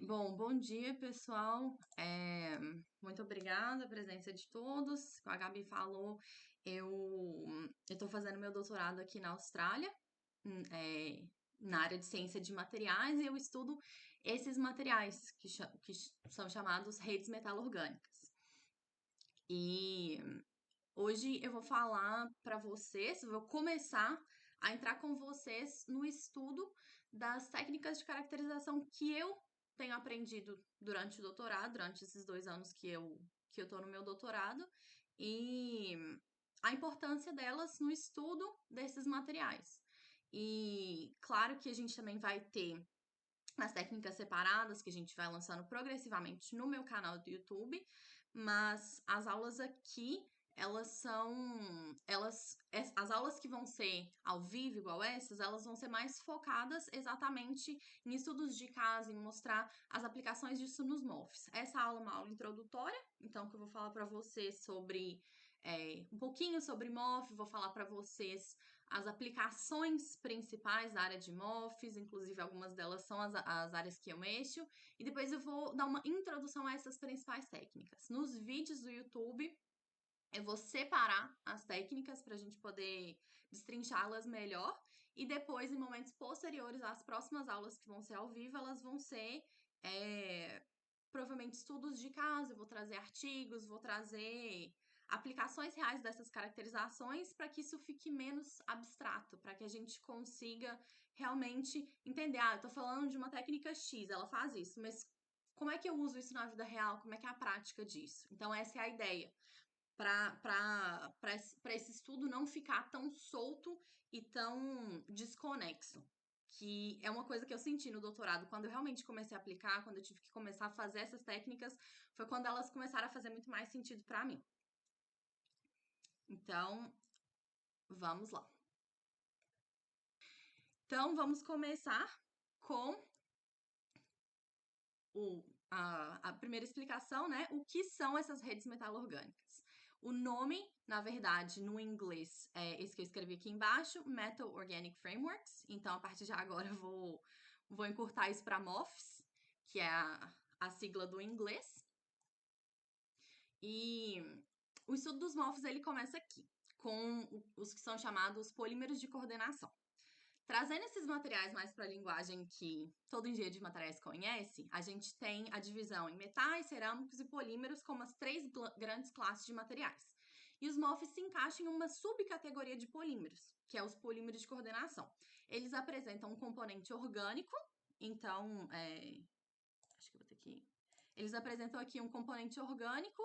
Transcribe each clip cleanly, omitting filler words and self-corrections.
Bom dia, pessoal. Muito obrigada a presença de todos. Como a Gabi falou, eu estou fazendo meu doutorado aqui na Austrália, na área de ciência de materiais, e eu estudo esses materiais que são chamados redes metalorgânicas. E hoje eu vou falar para vocês, vou começar a entrar com vocês no estudo das técnicas de caracterização que eu tenho aprendido durante o doutorado, durante esses 2 anos que eu tô no meu doutorado, e a importância delas no estudo desses materiais. E claro que a gente também vai ter as técnicas separadas que a gente vai lançando progressivamente no meu canal do YouTube, mas as aulas aqui, as aulas que vão ser ao vivo, igual essas, elas vão ser mais focadas exatamente em estudos de caso, em mostrar as aplicações disso nos MOFs. Essa aula é uma aula introdutória, então que eu vou falar para vocês sobre um pouquinho sobre MOF, vou falar para vocês as aplicações principais da área de MOFs, inclusive algumas delas são as áreas que eu mexo, e depois eu vou dar uma introdução a essas principais técnicas. Nos vídeos do YouTube, eu vou separar as técnicas para a gente poder destrinchá-las melhor, e depois, em momentos posteriores, as próximas aulas que vão ser ao vivo, elas vão ser provavelmente estudos de caso, eu vou trazer artigos, vou trazer aplicações reais dessas caracterizações para que isso fique menos abstrato, para que a gente consiga realmente entender, eu tô falando de uma técnica X, ela faz isso, mas como é que eu uso isso na vida real? Como é que é a prática disso? Então, essa é a ideia. Para esse estudo não ficar tão solto e tão desconexo. Que é uma coisa que eu senti no doutorado. Quando eu realmente comecei a aplicar, quando eu tive que começar a fazer essas técnicas, foi quando elas começaram a fazer muito mais sentido para mim. Então, vamos lá. Então, vamos começar com a primeira explicação, né? O que são essas redes metalorgânicas? O nome, na verdade, no inglês, é esse que eu escrevi aqui embaixo, Metal Organic Frameworks. Então, a partir de agora, eu vou encurtar isso para MOFs, que é a sigla do inglês. E o estudo dos MOFs, ele começa aqui, com os que são chamados polímeros de coordenação. Trazendo esses materiais mais para a linguagem que todo engenheiro de materiais conhece, a gente tem a divisão em metais, cerâmicos e polímeros como as três grandes classes de materiais. E os MOFs se encaixam em uma subcategoria de polímeros, que é os polímeros de coordenação. Eles apresentam um componente orgânico, então, acho que eu vou ter que... Eles apresentam aqui um componente orgânico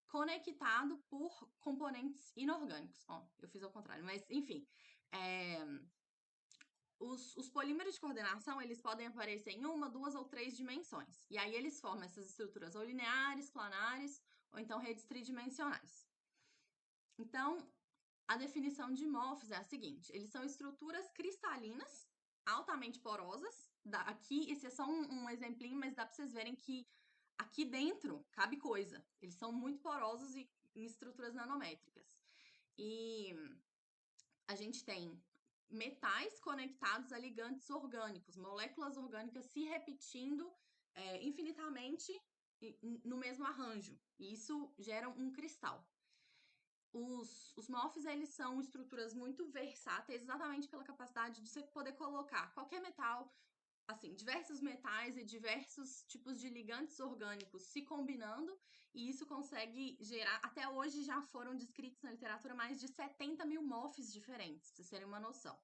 conectado por componentes inorgânicos. Eu fiz ao contrário, mas enfim... Os polímeros de coordenação, eles podem aparecer em uma, duas ou três dimensões. E aí eles formam essas estruturas ou lineares, planares, ou então redes tridimensionais. Então, a definição de MOFs é a seguinte: eles são estruturas cristalinas, altamente porosas. Aqui, esse é só um exemplinho, mas dá para vocês verem que aqui dentro cabe coisa. Eles são muito porosos e em estruturas nanométricas. E a gente tem metais conectados a ligantes orgânicos, moléculas orgânicas se repetindo infinitamente no mesmo arranjo. E isso gera um cristal. Os MOFs, eles são estruturas muito versáteis, exatamente pela capacidade de você poder colocar qualquer metal, assim, diversos metais e diversos tipos de ligantes orgânicos se combinando, e isso consegue gerar, até hoje já foram descritos na literatura mais de 70 mil MOFs diferentes, pra vocês terem uma noção.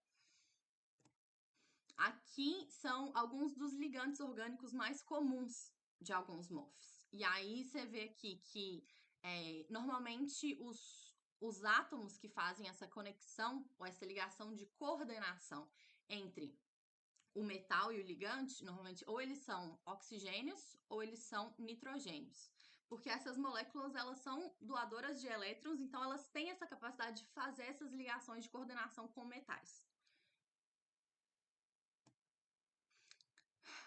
Aqui são alguns dos ligantes orgânicos mais comuns de alguns MOFs. E aí você vê aqui que normalmente os átomos que fazem essa conexão ou essa ligação de coordenação entre o metal e o ligante, normalmente ou eles são oxigênios ou eles são nitrogênios. Porque essas moléculas, elas são doadoras de elétrons, então elas têm essa capacidade de fazer essas ligações de coordenação com metais.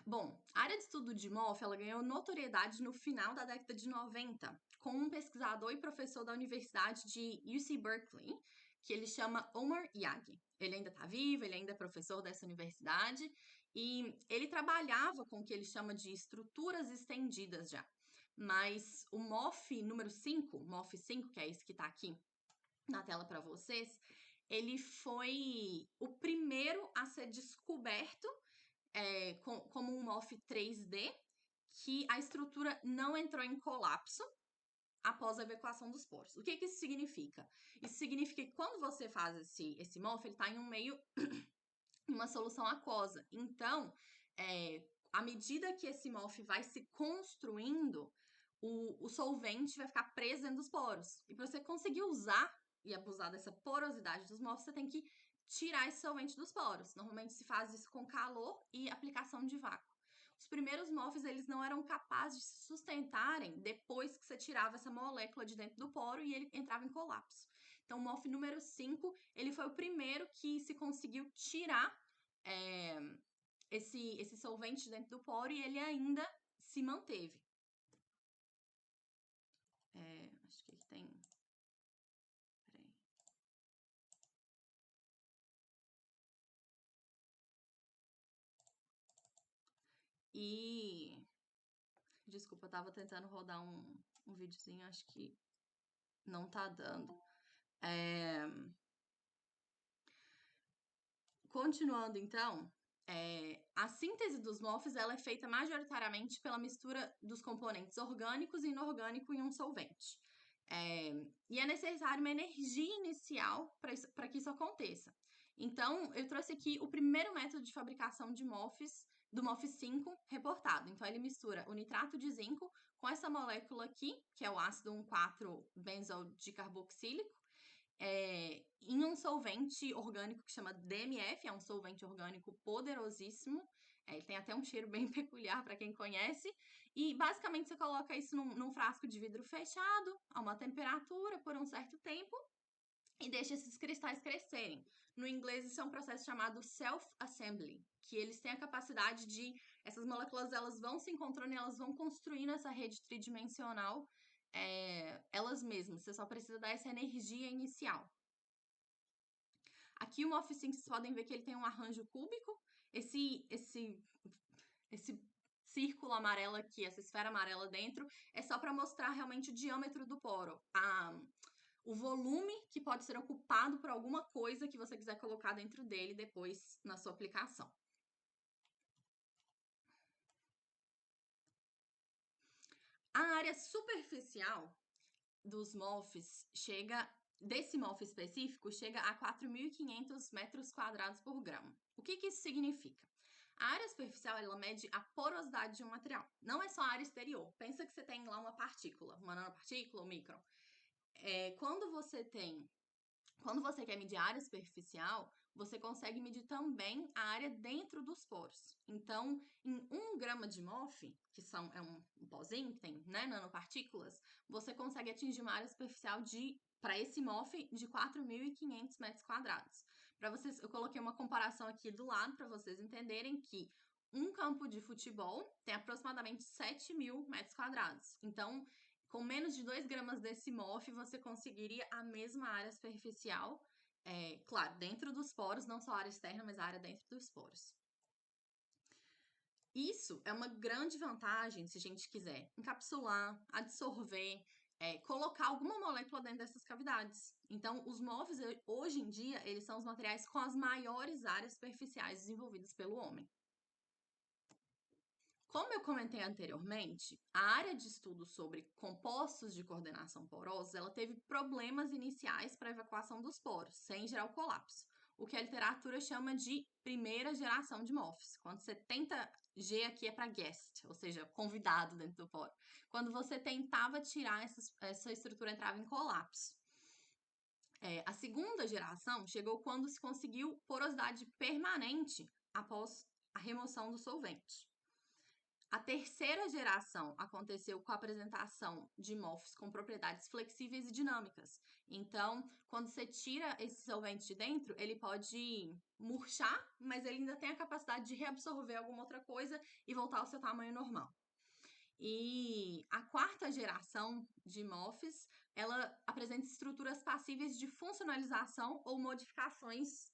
Bom, a área de estudo de MOF, ela ganhou notoriedade no final da década de 90, com um pesquisador e professor da Universidade de UC Berkeley, que ele chama Omar Yagi. Ele ainda está vivo, ele ainda é professor dessa universidade, E ele trabalhava com o que ele chama de estruturas estendidas já. Mas o MOF número 5, MOF 5, que é esse que está aqui na tela para vocês, ele foi o primeiro a ser descoberto como um MOF 3D, que a estrutura não entrou em colapso após a evacuação dos poros. O que isso significa? Isso significa que quando você faz esse MOF, ele está em um meio, uma solução aquosa. Então, à medida que esse MOF vai se construindo, o solvente vai ficar preso dentro dos poros. E para você conseguir usar e abusar dessa porosidade dos MOFs, você tem que tirar esse solvente dos poros. Normalmente se faz isso com calor e aplicação de vácuo. Os primeiros MOFs, eles não eram capazes de se sustentarem depois que você tirava essa molécula de dentro do poro e ele entrava em colapso. Então, o MOF número 5, ele foi o primeiro que se conseguiu tirar esse solvente de dentro do poro e ele ainda se manteve. Acho que ele tem... Peraí. E... Desculpa, eu tava tentando rodar um videozinho, acho que não tá dando. Continuando, então, a síntese dos MOFs ela é feita majoritariamente pela mistura dos componentes orgânicos e inorgânico em um solvente. E é necessário uma energia inicial para que isso aconteça. Então, eu trouxe aqui o primeiro método de fabricação de MOFs, do MOF 5 reportado. Então, ele mistura o nitrato de zinco com essa molécula aqui, que é o ácido 1,4-benzodicarboxílico, em um solvente orgânico que chama DMF, é um solvente orgânico poderosíssimo. Ele tem até um cheiro bem peculiar para quem conhece. E basicamente você coloca isso num frasco de vidro fechado, a uma temperatura por um certo tempo, e deixa esses cristais crescerem. No inglês isso é um processo chamado self-assembly, que eles têm a capacidade de, essas moléculas elas vão se encontrando e elas vão construindo essa rede tridimensional elas mesmas. Você só precisa dar essa energia inicial. Aqui o MOF 5 vocês podem ver que ele tem um arranjo cúbico. Esse círculo amarelo aqui, essa esfera amarela dentro, é só para mostrar realmente o diâmetro do poro. O volume que pode ser ocupado por alguma coisa que você quiser colocar dentro dele depois na sua aplicação. A área superficial dos MOFs desse MOF específico, chega a 4.500 metros quadrados por grama. O que isso significa? A área superficial, ela mede a porosidade de um material. Não é só a área exterior. Pensa que você tem lá uma partícula, uma nanopartícula ou micron. Quando você quer medir a área superficial, você consegue medir também a área dentro dos poros. Então, em 1 grama de MOF, que é um pozinho que tem nanopartículas, você consegue atingir uma área superficial para esse MOF de 4.500 metros quadrados. Eu coloquei uma comparação aqui do lado para vocês entenderem que um campo de futebol tem aproximadamente 7.000 metros quadrados. Então, com menos de 2 gramas desse MOF, você conseguiria a mesma área superficial, claro, dentro dos poros, não só a área externa, mas a área dentro dos poros. Isso é uma grande vantagem se a gente quiser encapsular, absorver, colocar alguma molécula dentro dessas cavidades. Então, os MOFs, hoje em dia, eles são os materiais com as maiores áreas superficiais desenvolvidas pelo homem. Como eu comentei anteriormente, a área de estudo sobre compostos de coordenação porosa, ela teve problemas iniciais para a evacuação dos poros, sem gerar o colapso, o que a literatura chama de primeira geração de MOFs. Quando você tenta, G aqui é para guest, ou seja, convidado dentro do poro. Quando você tentava tirar essa estrutura, entrava em colapso. A segunda geração chegou quando se conseguiu porosidade permanente após a remoção do solvente. A terceira geração aconteceu com a apresentação de MOFs com propriedades flexíveis e dinâmicas. Então, quando você tira esse solvente de dentro, ele pode murchar, mas ele ainda tem a capacidade de reabsorver alguma outra coisa e voltar ao seu tamanho normal. E a quarta geração de MOFs, ela apresenta estruturas passíveis de funcionalização ou modificações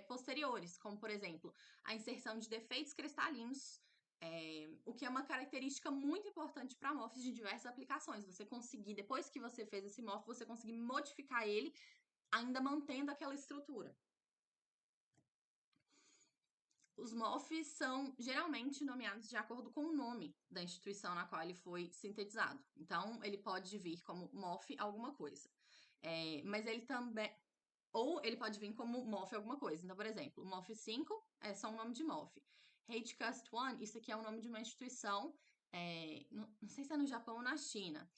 posteriores, como, por exemplo, a inserção de defeitos cristalinos, o que é uma característica muito importante para MOFs de diversas aplicações. Você conseguir, depois que você fez esse MOF, você conseguir modificar ele, ainda mantendo aquela estrutura. Os MOFs são geralmente nomeados de acordo com o nome da instituição na qual ele foi sintetizado. Então, ele pode vir como MOF alguma coisa. Mas ele também... Ou ele pode vir como MOF alguma coisa. Então, por exemplo, o MOF 5 é só um nome de MOF. HCUST 1, isso aqui é o nome de uma instituição, não sei se é no Japão ou na China.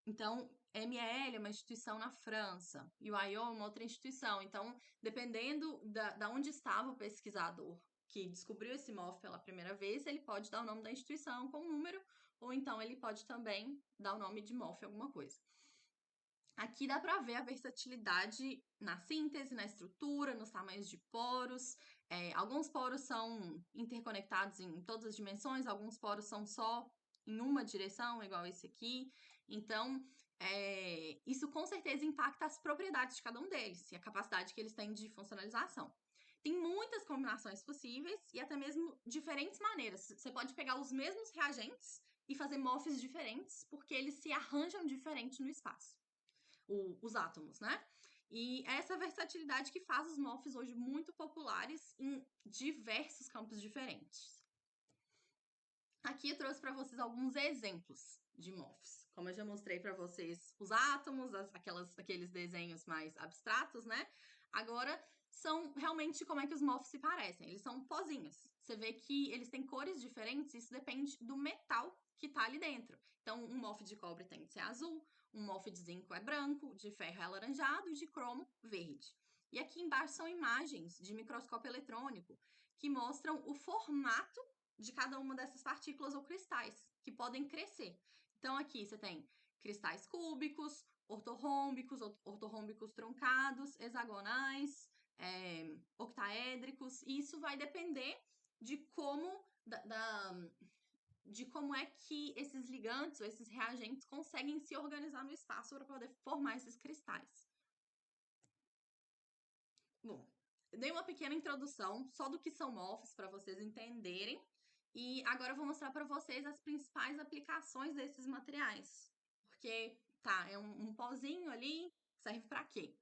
Então, MEL é uma instituição na França, e o IO é uma outra instituição. Então, dependendo da onde estava o pesquisador que descobriu esse MOF pela primeira vez, ele pode dar o nome da instituição com um número, ou então ele pode também dar o nome de MOF alguma coisa. Aqui dá para ver a versatilidade na síntese, na estrutura, nos tamanhos de poros. Alguns poros são interconectados em todas as dimensões, alguns poros são só em uma direção, igual esse aqui. Então, isso com certeza impacta as propriedades de cada um deles e a capacidade que eles têm de funcionalização. Tem muitas combinações possíveis e até mesmo diferentes maneiras. Você pode pegar os mesmos reagentes e fazer MOFs diferentes, porque eles se arranjam diferente no espaço. Os átomos, né? E essa versatilidade que faz os MOFs hoje muito populares em diversos campos diferentes. Aqui eu trouxe para vocês alguns exemplos de MOFs. Como eu já mostrei para vocês os átomos, aqueles desenhos mais abstratos, né? Agora são realmente como é que os MOFs se parecem. Eles são pozinhos. Você vê que eles têm cores diferentes, isso depende do metal que tá ali dentro. Então, um MOF de cobre tem que ser azul, um MOF de zinco é branco, de ferro é alaranjado e de cromo verde. E aqui embaixo são imagens de microscópio eletrônico que mostram o formato de cada uma dessas partículas ou cristais, que podem crescer. Então, aqui você tem cristais cúbicos, ortorrômbicos truncados, hexagonais, octaédricos, e isso vai depender de como de como é que esses ligantes ou esses reagentes conseguem se organizar no espaço para poder formar esses cristais. Bom, eu dei uma pequena introdução só do que são MOFs para vocês entenderem. E agora eu vou mostrar para vocês as principais aplicações desses materiais. Porque, tá, é um pozinho ali, serve para quê?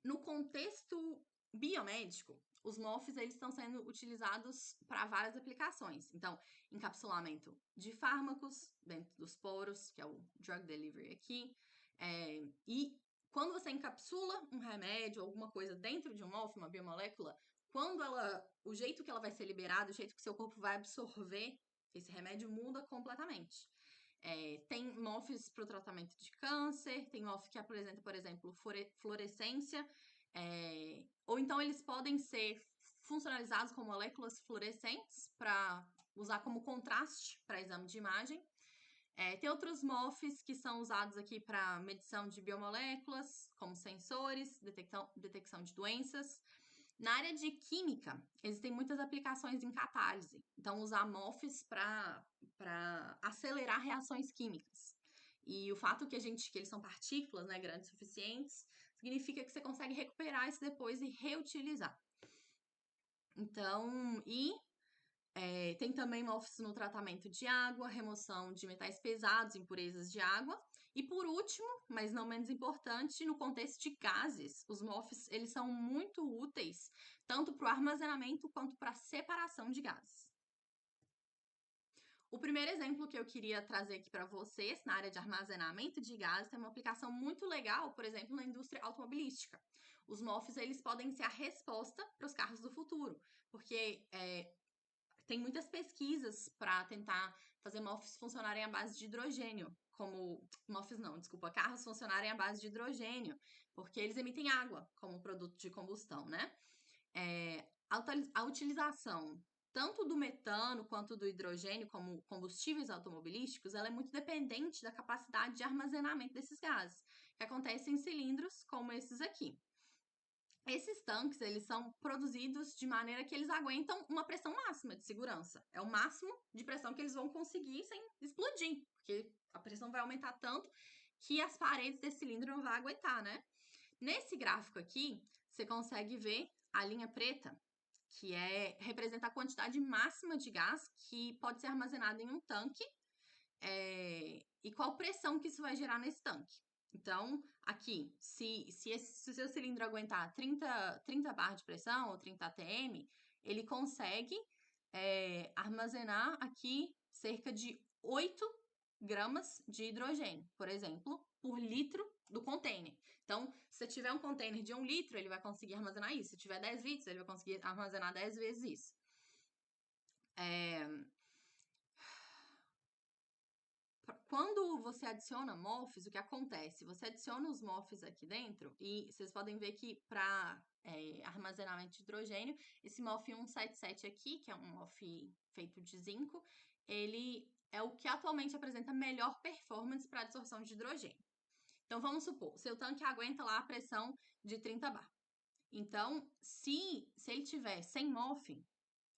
No contexto biomédico, os MOFs eles estão sendo utilizados para várias aplicações. Então, encapsulamento de fármacos dentro dos poros, que é o drug delivery aqui. E quando você encapsula um remédio, alguma coisa dentro de um MOF, uma biomolécula, o jeito que ela vai ser liberada, o jeito que seu corpo vai absorver esse remédio muda completamente. Tem MOFs para o tratamento de câncer, tem MOF que apresenta, por exemplo, fluorescência, ou então eles podem ser funcionalizados com moléculas fluorescentes para usar como contraste para exame de imagem. Tem outros MOFs que são usados aqui para medição de biomoléculas, como sensores, detecção de doenças. Na área de química, existem muitas aplicações em catálise. Então, usar MOFs para acelerar reações químicas. E o fato que eles são partículas, né, grandes o suficientes, significa que você consegue recuperar isso depois e reutilizar. Então, tem também MOFs no tratamento de água, remoção de metais pesados, impurezas de água. E por último, mas não menos importante, no contexto de gases, os MOFs eles são muito úteis tanto para o armazenamento quanto para a separação de gases. O primeiro exemplo que eu queria trazer aqui para vocês, na área de armazenamento de gases, tem uma aplicação muito legal, por exemplo, na indústria automobilística. Os MOFs eles podem ser a resposta para os carros do futuro, porque tem muitas pesquisas para tentar fazer MOFs funcionarem à base de hidrogênio, carros funcionarem à base de hidrogênio, porque eles emitem água como produto de combustão, né? A utilização tanto do metano quanto do hidrogênio como combustíveis automobilísticos, ela é muito dependente da capacidade de armazenamento desses gases, que acontece em cilindros como esses aqui. Esses tanques, eles são produzidos de maneira que eles aguentam uma pressão máxima de segurança. É o máximo de pressão que eles vão conseguir sem explodir, porque a pressão vai aumentar tanto que as paredes desse cilindro não vão aguentar, né? Nesse gráfico aqui, você consegue ver a linha preta, que representa a quantidade máxima de gás que pode ser armazenada em um tanque, e qual pressão que isso vai gerar nesse tanque. Então, aqui, se o seu cilindro aguentar 30 bar de pressão ou 30 atm, ele consegue armazenar aqui cerca de 8 gramas de hidrogênio, por exemplo, por litro do container. Então, se você tiver um container de 1 litro, ele vai conseguir armazenar isso. Se tiver 10 litros, ele vai conseguir armazenar 10 vezes isso. Quando você adiciona MOFs, o que acontece? Você adiciona os MOFs aqui dentro e vocês podem ver que para armazenamento de hidrogênio, esse MOF 177 aqui, que é um MOF feito de zinco, ele é o que atualmente apresenta melhor performance para absorção de hidrogênio. Então, vamos supor, seu tanque aguenta lá a pressão de 30 bar. Então, se ele tiver 100 MOF,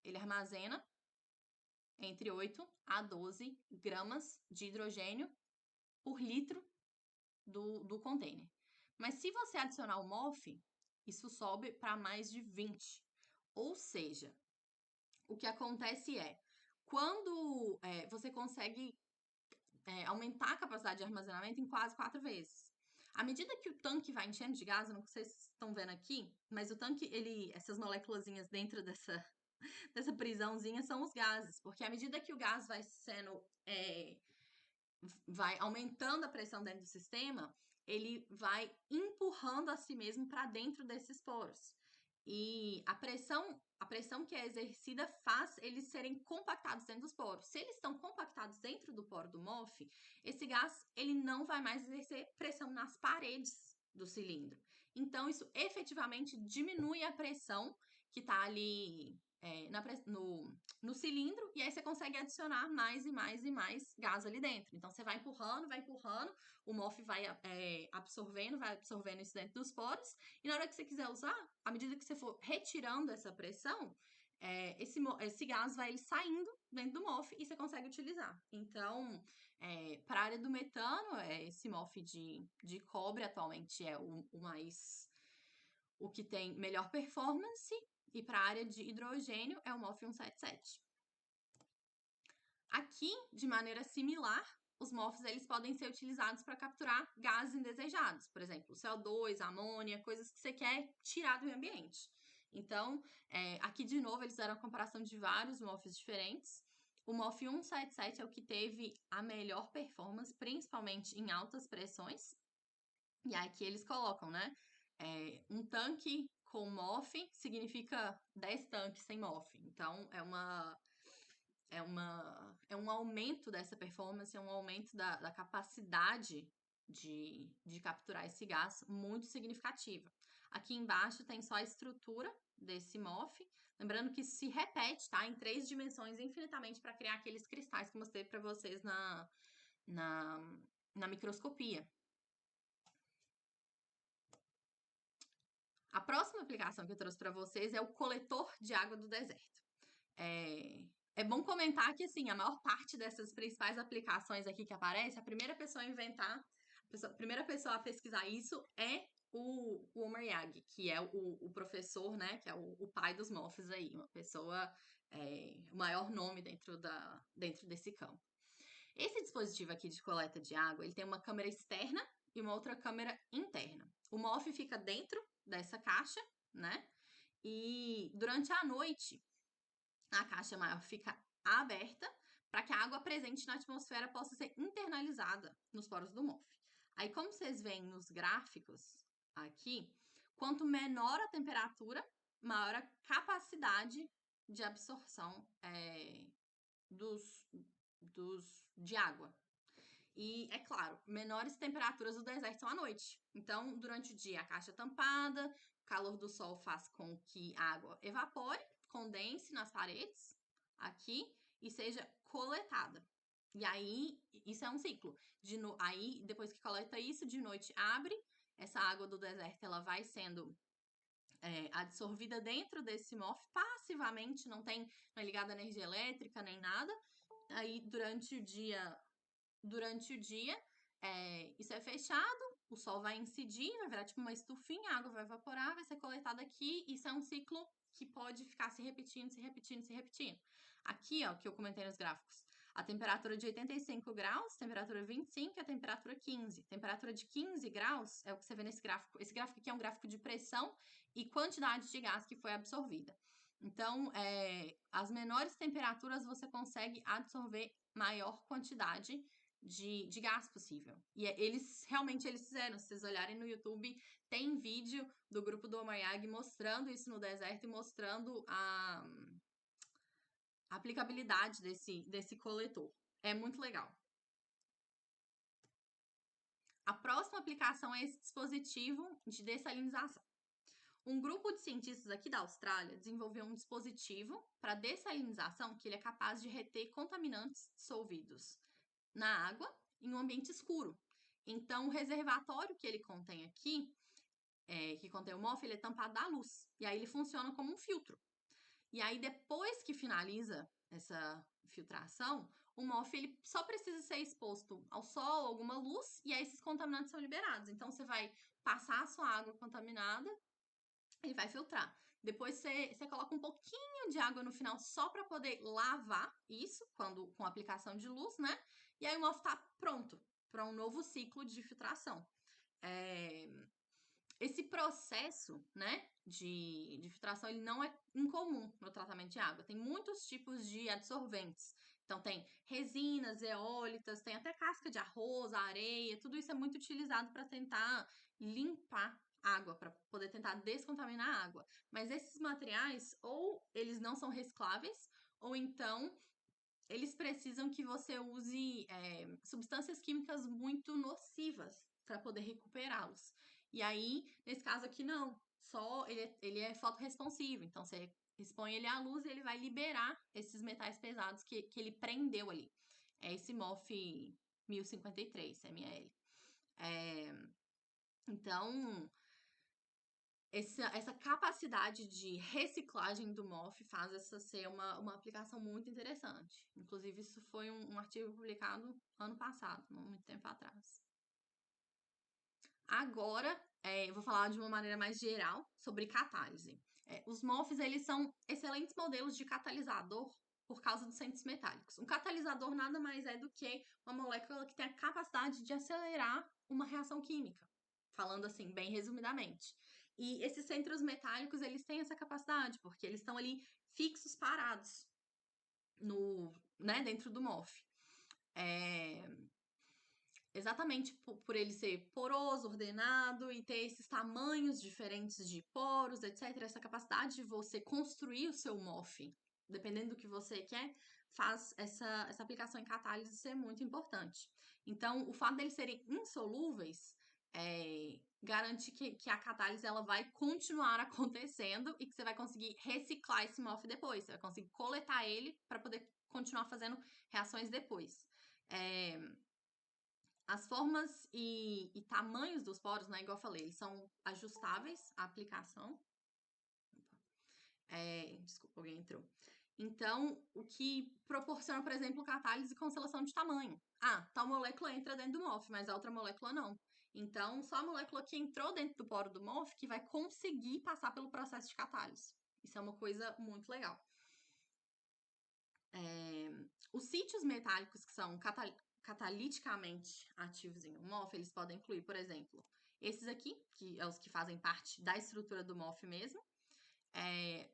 ele armazena entre 8 a 12 gramas de hidrogênio por litro do container. Mas se você adicionar o MOF, isso sobe para mais de 20. Ou seja, o que acontece quando você consegue aumentar a capacidade de armazenamento em quase 4 vezes. À medida que o tanque vai enchendo de gás, eu não sei se vocês estão vendo aqui, mas o tanque, essas moléculazinhas dentro dessa prisãozinha são os gases, porque à medida que o gás vai aumentando a pressão dentro do sistema, ele vai empurrando a si mesmo para dentro desses poros. E a pressão que é exercida faz eles serem compactados dentro dos poros. Se eles estão compactados dentro do poro do MOF, esse gás ele não vai mais exercer pressão nas paredes do cilindro. Então, isso efetivamente diminui a pressão que está ali no cilindro, e aí você consegue adicionar mais e mais e mais gás ali dentro. Então, você vai empurrando, o MOF vai absorvendo isso dentro dos poros, e na hora que você quiser usar, à medida que você for retirando essa pressão, esse gás vai saindo dentro do MOF e você consegue utilizar. Então, para a área do metano, esse MOF de cobre atualmente é o que tem melhor performance, e para a área de hidrogênio é o MOF 177. Aqui, de maneira similar, os MOFs eles podem ser utilizados para capturar gases indesejados, por exemplo, CO2, amônia, coisas que você quer tirar do meio ambiente. Então, aqui de novo eles fizeram a comparação de vários MOFs diferentes. O MOF 177 é o que teve a melhor performance, principalmente em altas pressões. E aqui eles colocam, né? Um tanque com MOF significa 10 tanques sem MOF. Então, é um aumento dessa performance, é um aumento da capacidade de capturar esse gás muito significativa. Aqui embaixo tem só a estrutura desse MOF, lembrando que se repete, tá? Em 3 dimensões infinitamente para criar aqueles cristais que eu mostrei para vocês na microscopia. A próxima aplicação que eu trouxe para vocês é o coletor de água do deserto. É bom comentar que, assim, a maior parte dessas principais aplicações aqui que aparece, a primeira pessoa a inventar, a primeira pessoa a pesquisar isso é o Omar Yagi, que é o professor, né, que é o pai dos MOFs aí, uma pessoa, o maior nome dentro desse campo. Esse dispositivo aqui de coleta de água, ele tem uma câmera externa e uma outra câmera interna. O MOF fica dentro dessa caixa, né? E durante a noite, a caixa maior fica aberta para que a água presente na atmosfera possa ser internalizada nos poros do MOF. Aí, como vocês veem nos gráficos aqui, quanto menor a temperatura, maior a capacidade de absorção de água. E, é claro, menores temperaturas do deserto são à noite. Então, durante o dia, a caixa é tampada, o calor do sol faz com que a água evapore, condense nas paredes, aqui, e seja coletada. E aí, isso é um ciclo. Aí, depois que coleta isso, de noite abre, essa água do deserto, ela vai sendo absorvida dentro desse MOF passivamente, não é ligada a energia elétrica nem nada. Aí, durante o dia, isso é fechado, o sol vai incidir, vai virar tipo uma estufinha, a água vai evaporar, vai ser coletada aqui. Isso é um ciclo que pode ficar se repetindo, se repetindo, se repetindo. Aqui, ó, que eu comentei nos gráficos. A temperatura de 85 graus, temperatura 25 e a temperatura 15. Temperatura de 15 graus é o que você vê nesse gráfico. Esse gráfico aqui é um gráfico de pressão e quantidade de gás que foi absorvida. Então, as menores temperaturas você consegue absorver maior quantidade de gás possível. E eles fizeram. Se vocês olharem no YouTube, tem vídeo do grupo do Omayag mostrando isso no deserto e mostrando a aplicabilidade desse coletor. É muito legal. A próxima aplicação é esse dispositivo de dessalinização. Um grupo de cientistas aqui da Austrália desenvolveu um dispositivo para dessalinização que ele é capaz de reter contaminantes dissolvidos na água em um ambiente escuro. Então, o reservatório que ele contém aqui, que contém o MOF, ele é tampado da luz. E aí ele funciona como um filtro. E aí, depois que finaliza essa filtração, o MOF ele só precisa ser exposto ao sol, alguma luz, e aí esses contaminantes são liberados. Então, você vai passar a sua água contaminada, ele vai filtrar. Depois você coloca um pouquinho de água no final só para poder lavar isso, com a aplicação de luz, né? E aí o MOF tá pronto para um novo ciclo de filtração. Esse processo, né, de filtração, ele não é incomum no tratamento de água. Tem muitos tipos de adsorventes. Então, tem resinas, eólitas, tem até casca de arroz, areia, tudo isso é muito utilizado para tentar limpar água, para poder tentar descontaminar a água. Mas esses materiais, ou eles não são recicláveis, ou então eles precisam que você use substâncias químicas muito nocivas para poder recuperá-los. E aí, nesse caso aqui, não. Só ele é fotorresponsivo. Então, você expõe ele à luz e ele vai liberar esses metais pesados que ele prendeu ali. É esse MOF 1053 ml. Então, essa capacidade de reciclagem do MOF faz essa ser uma aplicação muito interessante. Inclusive, isso foi um artigo publicado ano passado, não muito tempo atrás. Agora, eu vou falar de uma maneira mais geral sobre catálise. Os MOFs, eles são excelentes modelos de catalisador por causa dos centros metálicos. Um catalisador nada mais é do que uma molécula que tem a capacidade de acelerar uma reação química. Falando assim, bem resumidamente. E esses centros metálicos, eles têm essa capacidade, porque eles estão ali fixos, parados, dentro do MOF. Exatamente por ele ser poroso, ordenado e ter esses tamanhos diferentes de poros, etc. Essa capacidade de você construir o seu MOF, dependendo do que você quer, faz essa aplicação em catálise ser muito importante. Então, o fato deles serem insolúveis garante que a catálise ela vai continuar acontecendo e que você vai conseguir reciclar esse MOF depois. Você vai conseguir coletar ele para poder continuar fazendo reações depois. As formas e tamanhos dos poros, né, igual eu falei, eles são ajustáveis à aplicação. Desculpa, alguém entrou. Então, o que proporciona, por exemplo, catálise com seleção de tamanho. Tal molécula entra dentro do MOF, mas a outra molécula não. Então, só a molécula que entrou dentro do poro do MOF que vai conseguir passar pelo processo de catálise. Isso é uma coisa muito legal. Os sítios metálicos que são cataliticamente ativos em um MOF, eles podem incluir, por exemplo, esses aqui, que é os que fazem parte da estrutura do MOF mesmo,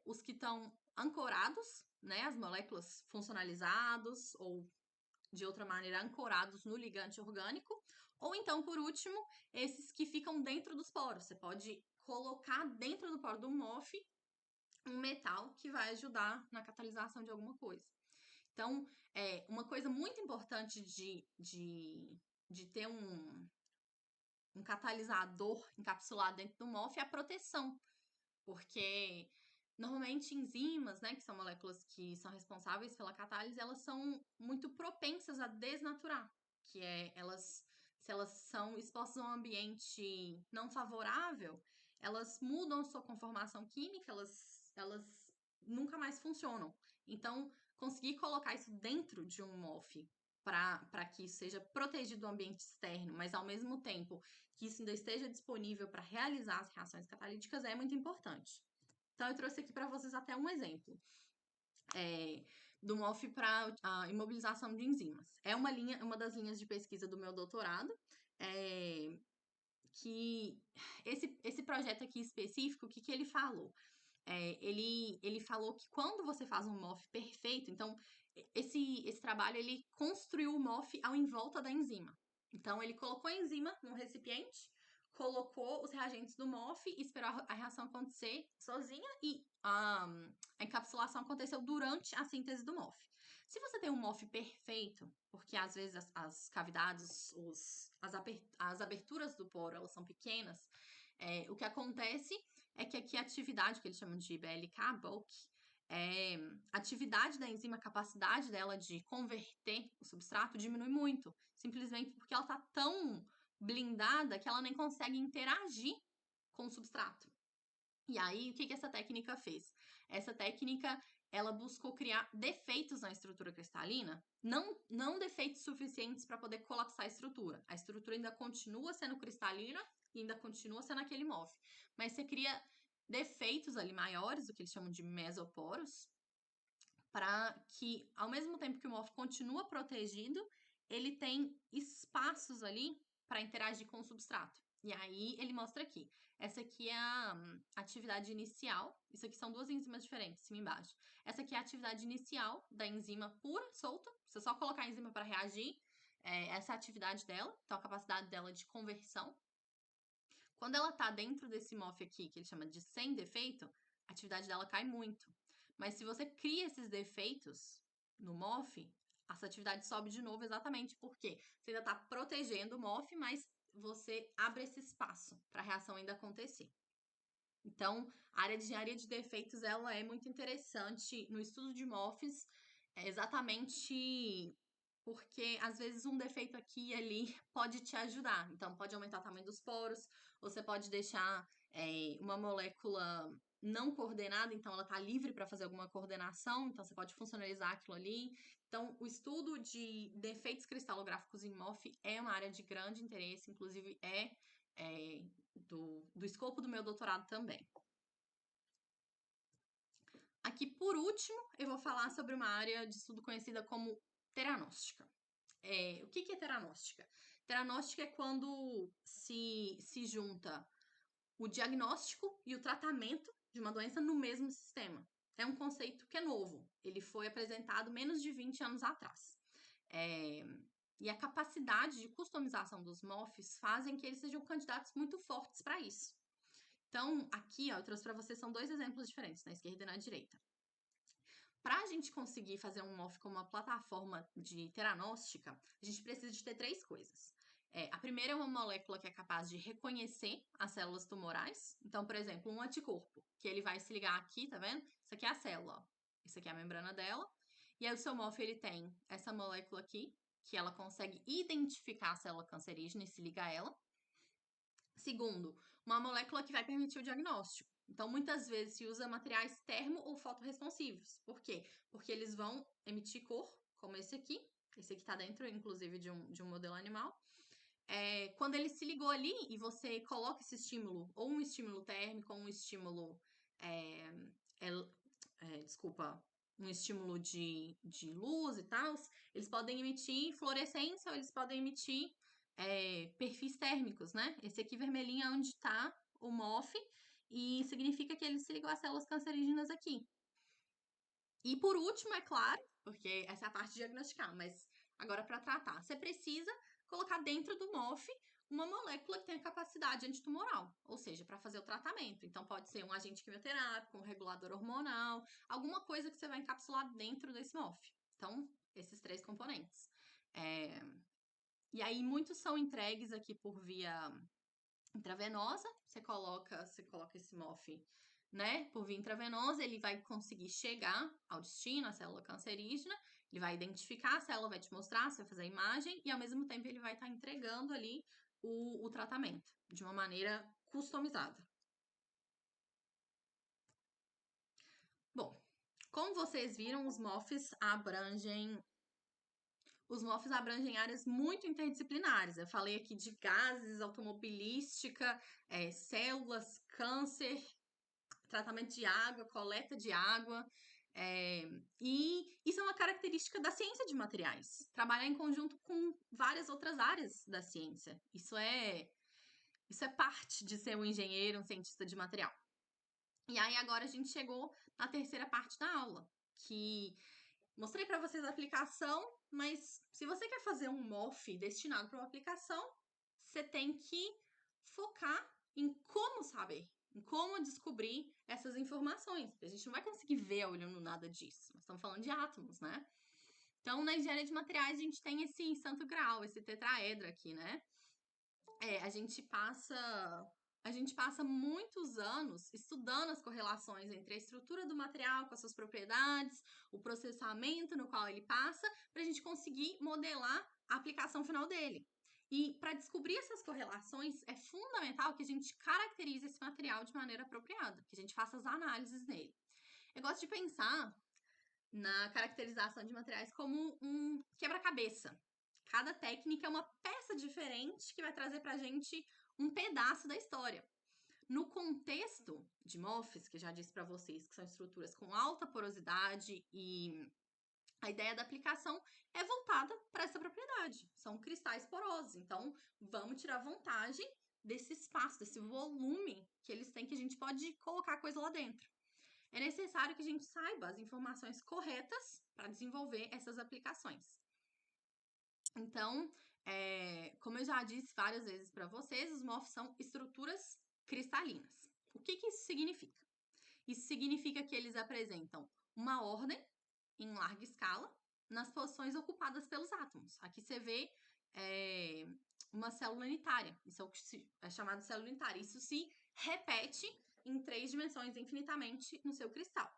os que estão ancorados, né, as moléculas funcionalizados ou de outra maneira ancorados no ligante orgânico, ou então, por último, esses que ficam dentro dos poros. Você pode colocar dentro do poro do MOF um metal que vai ajudar na catalisação de alguma coisa. Então, uma coisa muito importante de ter um catalisador encapsulado dentro do MOF é a proteção, porque normalmente enzimas, né, que são moléculas que são responsáveis pela catálise, elas são muito propensas a desnaturar, se elas são expostas a um ambiente não favorável, elas mudam sua conformação química, elas nunca mais funcionam. Então, conseguir colocar isso dentro de um MOF para que isso seja protegido do ambiente externo, mas ao mesmo tempo que isso ainda esteja disponível para realizar as reações catalíticas, é muito importante. Então, eu trouxe aqui para vocês até um exemplo do MOF para a imobilização de enzimas. É uma das linhas de pesquisa do meu doutorado, que esse projeto aqui específico, o que ele falou? Ele falou que quando você faz um MOF perfeito, então esse trabalho ele construiu o MOF ao em volta da enzima. Então ele colocou a enzima num recipiente, colocou os reagentes do MOF e esperou a reação acontecer sozinha e a encapsulação aconteceu durante a síntese do MOF. Se você tem um MOF perfeito, porque às vezes as cavidades, as aberturas do poro elas são pequenas, o que acontece é que aqui a atividade, que eles chamam de BLK, bulk, a atividade da enzima, a capacidade dela de converter o substrato diminui muito, simplesmente porque ela está tão blindada que ela nem consegue interagir com o substrato. E aí, o que essa técnica fez? Essa técnica, ela buscou criar defeitos na estrutura cristalina, não defeitos suficientes para poder colapsar a estrutura. A estrutura ainda continua sendo cristalina e ainda continua sendo aquele MOF. Mas você cria defeitos ali maiores, o que eles chamam de mesoporos, para que, ao mesmo tempo que o MOF continua protegido, ele tem espaços ali para interagir com o substrato. E aí ele mostra aqui. Essa aqui é a atividade inicial. Isso aqui são duas enzimas diferentes, cima e embaixo. Essa aqui é a atividade inicial da enzima pura, solta. Você só colocar a enzima para reagir. Essa é a atividade dela, então a capacidade dela de conversão. Quando ela tá dentro desse MOF aqui, que ele chama de sem defeito, a atividade dela cai muito. Mas se você cria esses defeitos no MOF, essa atividade sobe de novo exatamente porque você ainda está protegendo o MOF, mas você abre esse espaço para a reação ainda acontecer. Então, a área de engenharia de defeitos ela é muito interessante no estudo de MOFs, exatamente porque às vezes um defeito aqui e ali pode te ajudar. Então, pode aumentar o tamanho dos poros, você pode deixar uma molécula não coordenada, então ela está livre para fazer alguma coordenação, então você pode funcionalizar aquilo ali. Então, o estudo de defeitos cristalográficos em MOF é uma área de grande interesse, inclusive do escopo do meu doutorado também. Aqui, por último, eu vou falar sobre uma área de estudo conhecida como teranóstica. O que é teranóstica? Teranóstica é quando se junta o diagnóstico e o tratamento de uma doença no mesmo sistema. É um conceito que é novo. Ele foi apresentado menos de 20 anos atrás. E a capacidade de customização dos MOFs fazem que eles sejam candidatos muito fortes para isso. Então, aqui, ó, eu trouxe para vocês, são dois exemplos diferentes, na esquerda e na direita. Para a gente conseguir fazer um MOF como uma plataforma de teranóstica, a gente precisa de ter três coisas. A primeira é uma molécula que é capaz de reconhecer as células tumorais. Então, por exemplo, um anticorpo, que ele vai se ligar aqui, tá vendo? Isso aqui é a célula, ó. Isso aqui é a membrana dela. E aí o seu MOF, ele tem essa molécula aqui, que ela consegue identificar a célula cancerígena e se ligar a ela. Segundo, uma molécula que vai permitir o diagnóstico. Então, muitas vezes se usa materiais termo ou fotorresponsivos. Por quê? Porque eles vão emitir cor, como esse aqui. Esse aqui está dentro, inclusive, de um modelo animal. Quando ele se ligou ali e você coloca esse estímulo, ou um estímulo térmico, ou um estímulo, um estímulo de luz e tal, eles podem emitir fluorescência ou eles podem emitir perfis térmicos, né? Esse aqui vermelhinho é onde está o MOF e significa que ele se ligou às células cancerígenas aqui. E por último, é claro, porque essa é a parte de diagnosticar, mas agora para tratar, você precisa colocar dentro do MOF uma molécula que tenha capacidade antitumoral, ou seja, para fazer o tratamento. Então pode ser um agente quimioterápico, um regulador hormonal, alguma coisa que você vai encapsular dentro desse MOF. Então, esses três componentes. E aí, muitos são entregues aqui por via intravenosa. Você coloca esse MOF, né, por via intravenosa, ele vai conseguir chegar ao destino, a célula cancerígena, ele vai identificar a célula, vai te mostrar, você vai fazer a imagem, e ao mesmo tempo ele vai estar entregando ali o tratamento, de uma maneira customizada. Bom, como vocês viram, os MOFs abrangem os MOFs abrangem áreas muito interdisciplinares. Eu falei aqui de gases, automobilística, células, câncer, tratamento de água, coleta de água. E isso é uma característica da ciência de materiais. Trabalhar em conjunto com várias outras áreas da ciência. Isso é parte de ser um engenheiro, um cientista de material. E aí agora a gente chegou na terceira parte da aula, que mostrei para vocês a aplicação, mas se você quer fazer um MOF destinado para uma aplicação, você tem que focar em como saber, em como descobrir essas informações. A gente não vai conseguir ver olhando nada disso. Nós estamos falando de átomos, né? Então, na engenharia de materiais, a gente tem esse santo grau, esse tetraedro aqui, né? A gente passa muitos anos estudando as correlações entre a estrutura do material com as suas propriedades, o processamento no qual ele passa, para a gente conseguir modelar a aplicação final dele. E para descobrir essas correlações, é fundamental que a gente caracterize esse material de maneira apropriada, que a gente faça as análises nele. Eu gosto de pensar na caracterização de materiais como um quebra-cabeça. Cada técnica é uma peça diferente que vai trazer para a gente um pedaço da história. No contexto de MOFs, que já disse para vocês que são estruturas com alta porosidade e a ideia da aplicação é voltada para essa propriedade. São cristais porosos, então vamos tirar vantagem desse espaço, desse volume que eles têm, que a gente pode colocar coisa lá dentro. É necessário que a gente saiba as informações corretas para desenvolver essas aplicações. Então, como eu já disse várias vezes para vocês, os MOFs são estruturas cristalinas. O que isso significa? Isso significa que eles apresentam uma ordem em larga escala nas posições ocupadas pelos átomos. Aqui você vê uma célula unitária. Isso é chamado de célula unitária. Isso se repete em 3 dimensões infinitamente no seu cristal.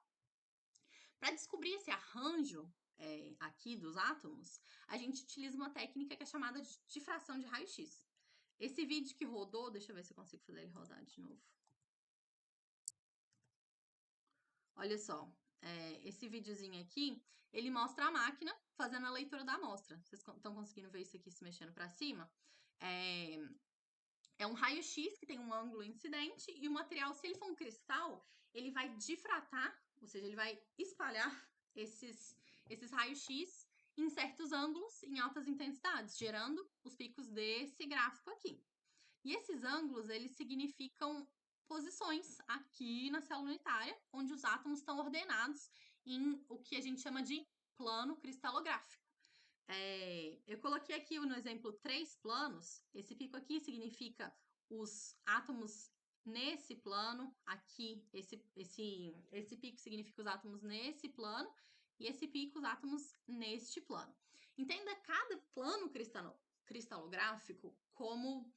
Para descobrir esse arranjo aqui dos átomos, a gente utiliza uma técnica que é chamada de difração de raio-x. Esse vídeo que rodou, deixa eu ver se eu consigo fazer ele rodar de novo. Olha só, esse videozinho aqui, ele mostra a máquina fazendo a leitura da amostra. Vocês estão conseguindo ver isso aqui se mexendo para cima? É um raio-x que tem um ângulo incidente e o material, se ele for um cristal, ele vai difratar, ou seja, ele vai espalhar esses raios-x em certos ângulos, em altas intensidades, gerando os picos desse gráfico aqui. E esses ângulos, eles significam posições aqui na célula unitária, onde os átomos estão ordenados em o que a gente chama de plano cristalográfico. Eu coloquei aqui no exemplo 3 planos. Esse pico aqui significa os átomos nesse plano, aqui esse pico significa os átomos nesse plano, e esse pico os átomos neste plano. Entenda cada plano cristalográfico como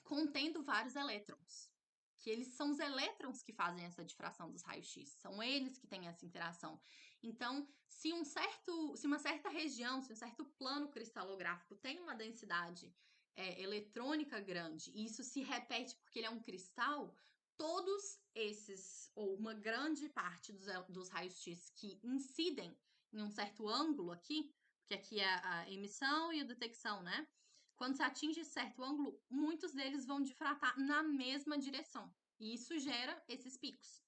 contendo vários elétrons, que eles são os elétrons que fazem essa difração dos raios-x, são eles que têm essa interação. Então, se uma certa região, se um certo plano cristalográfico tem uma densidade eletrônica grande, e isso se repete porque ele é um cristal, todos esses, ou uma grande parte dos raios-x que incidem em um certo ângulo aqui, porque aqui é a emissão e a detecção, né? Quando você atinge certo ângulo, muitos deles vão difratar na mesma direção. E isso gera esses picos.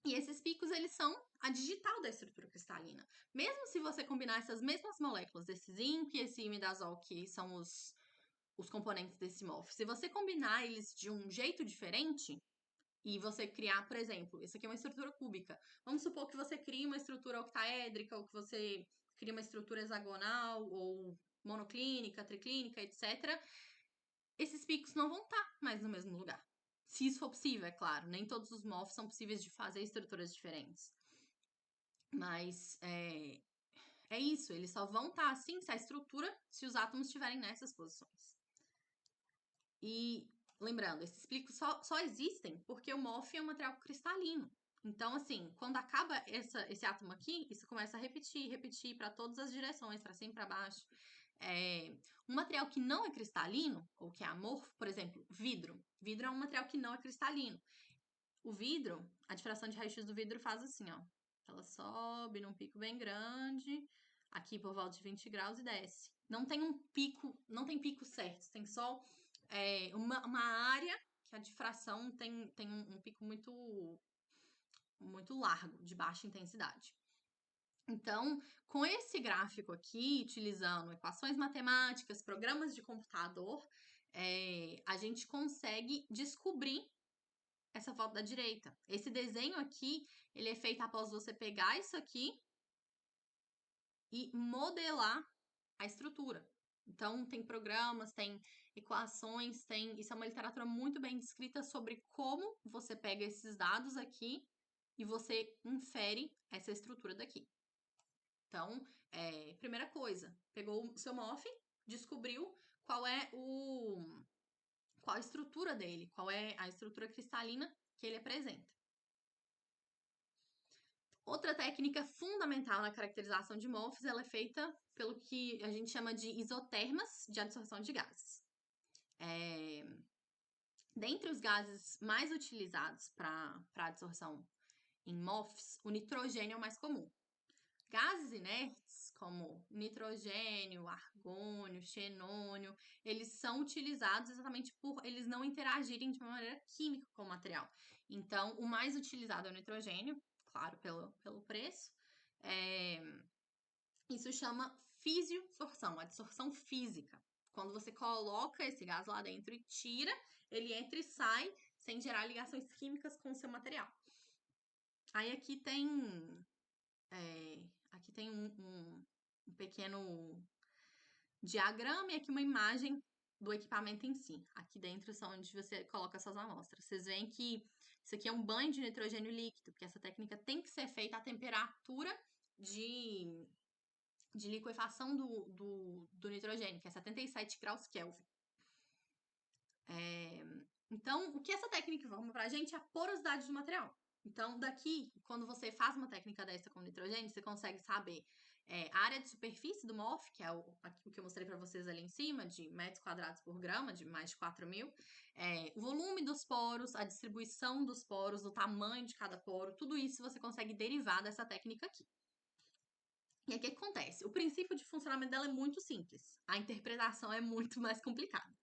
E esses picos, eles são a digital da estrutura cristalina. Mesmo se você combinar essas mesmas moléculas, esse zinco e esse imidazol, que são os componentes desse MOF, se você combinar eles de um jeito diferente, e você criar, por exemplo, isso aqui é uma estrutura cúbica. Vamos supor que você crie uma estrutura octaédrica, ou que você cria uma estrutura hexagonal, ou monoclínica, triclínica, etc. Esses picos não vão estar mais no mesmo lugar. Se isso for possível, é claro. Nem todos os MOFs são possíveis de fazer estruturas diferentes. Mas é isso, eles só vão estar assim se a estrutura, se os átomos estiverem nessas posições. E lembrando, esses picos só existem porque o MOF é um material cristalino. Então, assim, quando acaba esse átomo aqui, isso começa a repetir para todas as direções, para cima e para baixo. Um material que não é cristalino, ou que é amorfo, por exemplo, vidro. Vidro é um material que não é cristalino. O vidro, a difração de raio-x do vidro faz assim, ó. Ela sobe num pico bem grande, aqui por volta de 20 graus e desce. Não tem um pico, não tem picos certos, tem só uma área que a difração tem um pico muito largo, de baixa intensidade. Então, com esse gráfico aqui, utilizando equações matemáticas, programas de computador, a gente consegue descobrir essa foto da direita. Esse desenho aqui, ele é feito após você pegar isso aqui e modelar a estrutura. Então, tem programas, tem equações, isso é uma literatura muito bem descrita sobre como você pega esses dados aqui e você infere essa estrutura daqui. Então, primeira coisa, pegou o seu MOF, descobriu qual é qual a estrutura dele, qual é a estrutura cristalina que ele apresenta. Outra técnica fundamental na caracterização de MOFs, ela é feita pelo que a gente chama de isotermas de adsorção de gases. Dentre os gases mais utilizados para adsorção em MOFs, o nitrogênio é o mais comum. Gases inertes, como nitrogênio, argônio, xenônio, eles são utilizados exatamente por eles não interagirem de uma maneira química com o material. Então, o mais utilizado é o nitrogênio, claro, pelo preço. Isso chama fisiosorção, adsorção física. Quando você coloca esse gás lá dentro e tira, ele entra e sai sem gerar ligações químicas com o seu material. Aí aqui tem um pequeno diagrama e aqui uma imagem do equipamento em si. Aqui dentro são onde você coloca suas amostras. Vocês veem que isso aqui é um banho de nitrogênio líquido, porque essa técnica tem que ser feita à temperatura de liquefação do nitrogênio, que é 77 graus Kelvin. Então, o que essa técnica informa pra gente é a porosidade do material. Então, daqui, quando você faz uma técnica dessa com nitrogênio, você consegue saber a área de superfície do MOF, que é o que eu mostrei para vocês ali em cima, de metros quadrados por grama, de mais de 4.000, o volume dos poros, a distribuição dos poros, o tamanho de cada poro, tudo isso você consegue derivar dessa técnica aqui. E aí, o que acontece? O princípio de funcionamento dela é muito simples, a interpretação é muito mais complicada.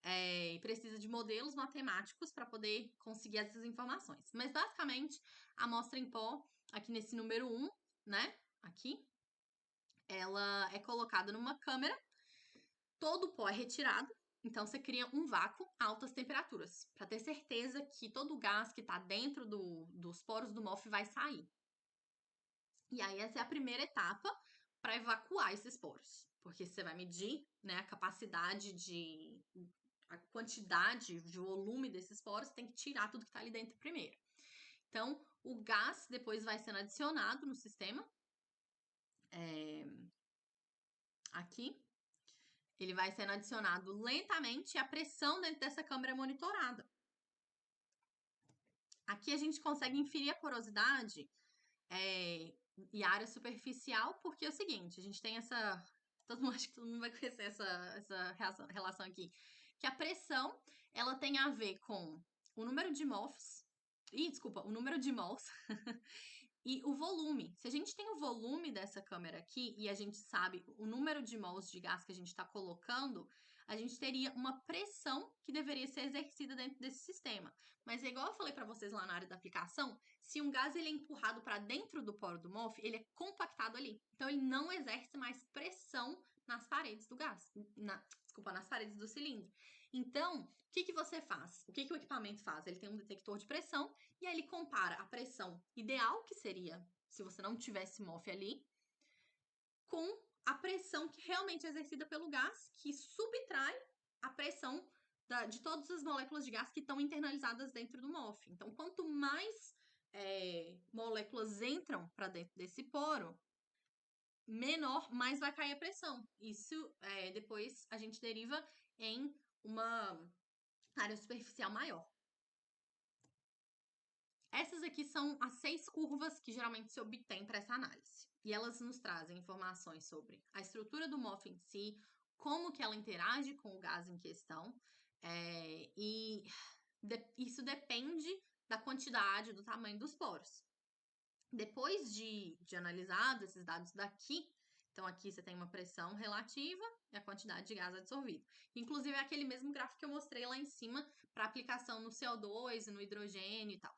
E precisa de modelos matemáticos para poder conseguir essas informações. Mas, basicamente, a amostra em pó, aqui nesse número 1, né? Aqui, ela é colocada numa câmera, todo o pó é retirado, então você cria um vácuo a altas temperaturas, para ter certeza que todo o gás que está dentro dos poros do MOF vai sair. E aí, essa é a primeira etapa para evacuar esses poros, porque você vai medir, né, a capacidade a quantidade de volume desses poros, tem que tirar tudo que está ali dentro primeiro. Então, o gás depois vai sendo adicionado no sistema. Aqui. Ele vai sendo adicionado lentamente e a pressão dentro dessa câmara é monitorada. Aqui a gente consegue inferir a porosidade e a área superficial, porque é o seguinte, a gente tem acho que todo mundo vai conhecer essa relação aqui, que a pressão, ela tem a ver com o número de mols, o número de mols e o volume. Se a gente tem o volume dessa câmera aqui e a gente sabe o número de mols de gás que a gente está colocando, a gente teria uma pressão que deveria ser exercida dentro desse sistema. Mas é igual eu falei para vocês lá na área da aplicação, se um gás ele é empurrado para dentro do poro do MOF, ele é compactado ali. Então ele não exerce mais pressão nas paredes do gás, nas paredes do cilindro. Então, o que você faz? O que o equipamento faz? Ele tem um detector de pressão e aí ele compara a pressão ideal, que seria se você não tivesse MOF ali, com a pressão que realmente é exercida pelo gás, que subtrai a pressão de todas as moléculas de gás que estão internalizadas dentro do MOF. Então, quanto mais moléculas entram para dentro desse poro, mais vai cair a pressão. Isso depois a gente deriva em uma área superficial maior. Essas aqui são as 6 curvas que geralmente se obtém para essa análise. E elas nos trazem informações sobre a estrutura do MOF em si, como que ela interage com o gás em questão, isso depende da quantidade, do tamanho dos poros. Depois de analisado esses dados daqui, Então, aqui você tem uma pressão relativa e a quantidade de gás absorvido. Inclusive, é aquele mesmo gráfico que eu mostrei lá em cima para aplicação no CO2 e no hidrogênio e tal.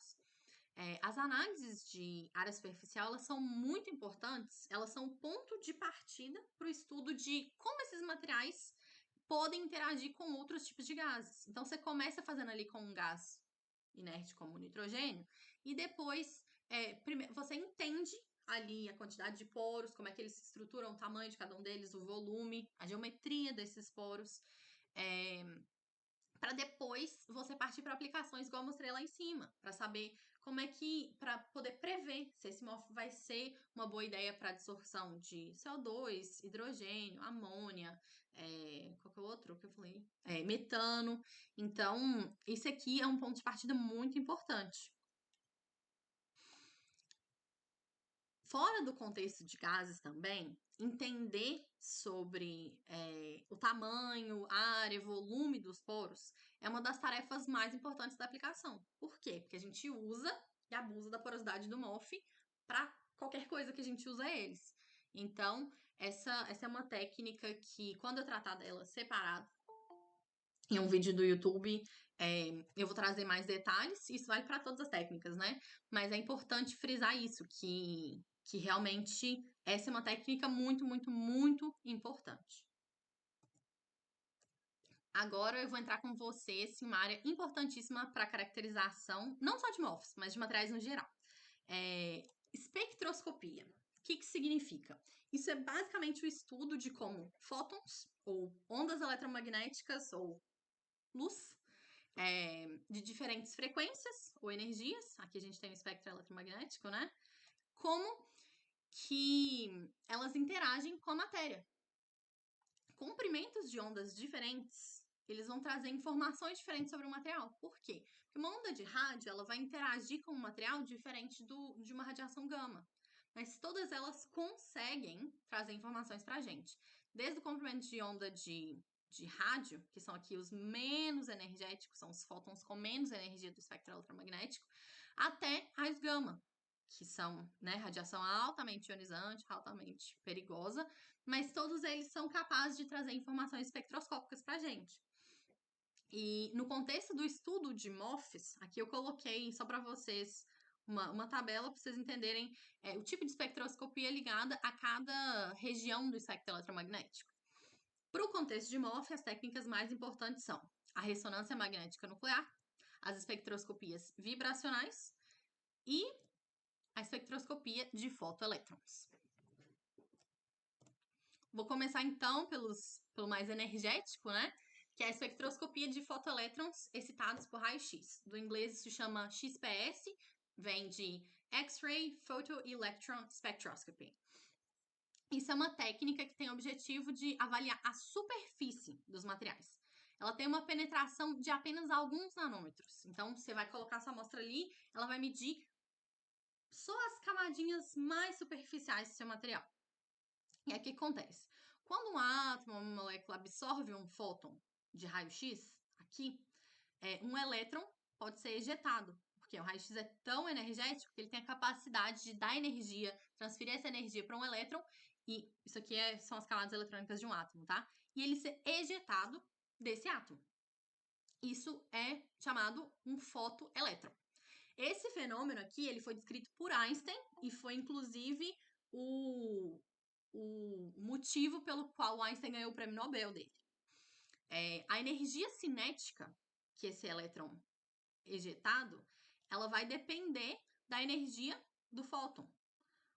As análises de área superficial, elas são muito importantes, elas são o ponto de partida para o estudo de como esses materiais podem interagir com outros tipos de gases. Então, você começa fazendo ali com um gás inerte como o nitrogênio, e depois você entende ali a quantidade de poros, como é que eles se estruturam, o tamanho de cada um deles, o volume, a geometria desses poros, para depois você partir para aplicações igual eu mostrei lá em cima, para saber como é que, para poder prever se esse MOF vai ser uma boa ideia para absorção de CO2, hidrogênio, amônia, qual que é o outro que eu falei? Metano. Então, isso aqui é um ponto de partida muito importante. Fora do contexto de gases também, entender sobre o tamanho, área, volume dos poros é uma das tarefas mais importantes da aplicação. Por quê? Porque a gente usa e abusa da porosidade do MOF para qualquer coisa que a gente usa eles. Então, essa é uma técnica que, quando eu tratar dela separado em um vídeo do YouTube, eu vou trazer mais detalhes. Isso vale para todas as técnicas, né? Mas é importante frisar isso, que realmente essa é uma técnica muito, muito, muito importante. Agora eu vou entrar com vocês em uma área importantíssima para caracterização, não só de MOFs, mas de materiais no geral. Espectroscopia. O que significa? Isso é basicamente o estudo de como fótons, ou ondas eletromagnéticas, ou luz, de diferentes frequências ou energias, aqui a gente tem o espectro eletromagnético, né? Como que elas interagem com a matéria. Comprimentos de ondas diferentes, eles vão trazer informações diferentes sobre o material. Por quê? Porque uma onda de rádio, ela vai interagir com um material diferente de uma radiação gama. Mas todas elas conseguem trazer informações pra gente. Desde o comprimento de onda de rádio, que são aqui os menos energéticos, são os fótons com menos energia do espectro eletromagnético, até raios gama, que são, né, radiação altamente ionizante, altamente perigosa, mas todos eles são capazes de trazer informações espectroscópicas para a gente. E no contexto do estudo de MOFs, aqui eu coloquei só para vocês uma tabela para vocês entenderem o tipo de espectroscopia ligada a cada região do espectro eletromagnético. Para o contexto de MOF, as técnicas mais importantes são a ressonância magnética nuclear, as espectroscopias vibracionais e a espectroscopia de fotoelétrons. Vou começar então pelo mais energético, né? Que é a espectroscopia de fotoelétrons excitados por raio-x. Do inglês isso se chama XPS, vem de X-ray Photoelectron Spectroscopy. Isso é uma técnica que tem o objetivo de avaliar a superfície dos materiais. Ela tem uma penetração de apenas alguns nanômetros. Então, você vai colocar sua amostra ali, ela vai medir só as camadinhas mais superficiais do seu material. E aí o que acontece? Quando um átomo, uma molécula absorve um fóton de raio-x, aqui, um elétron pode ser ejetado, porque o raio-x é tão energético que ele tem a capacidade de dar energia, transferir essa energia para um elétron, e isso aqui são as camadas eletrônicas de um átomo, tá? E ele ser ejetado desse átomo. Isso é chamado um fotoelétron. Esse fenômeno aqui, ele foi descrito por Einstein e foi, inclusive, o motivo pelo qual Einstein ganhou o prêmio Nobel dele. A energia cinética que esse elétron ejetado, ela vai depender da energia do fóton.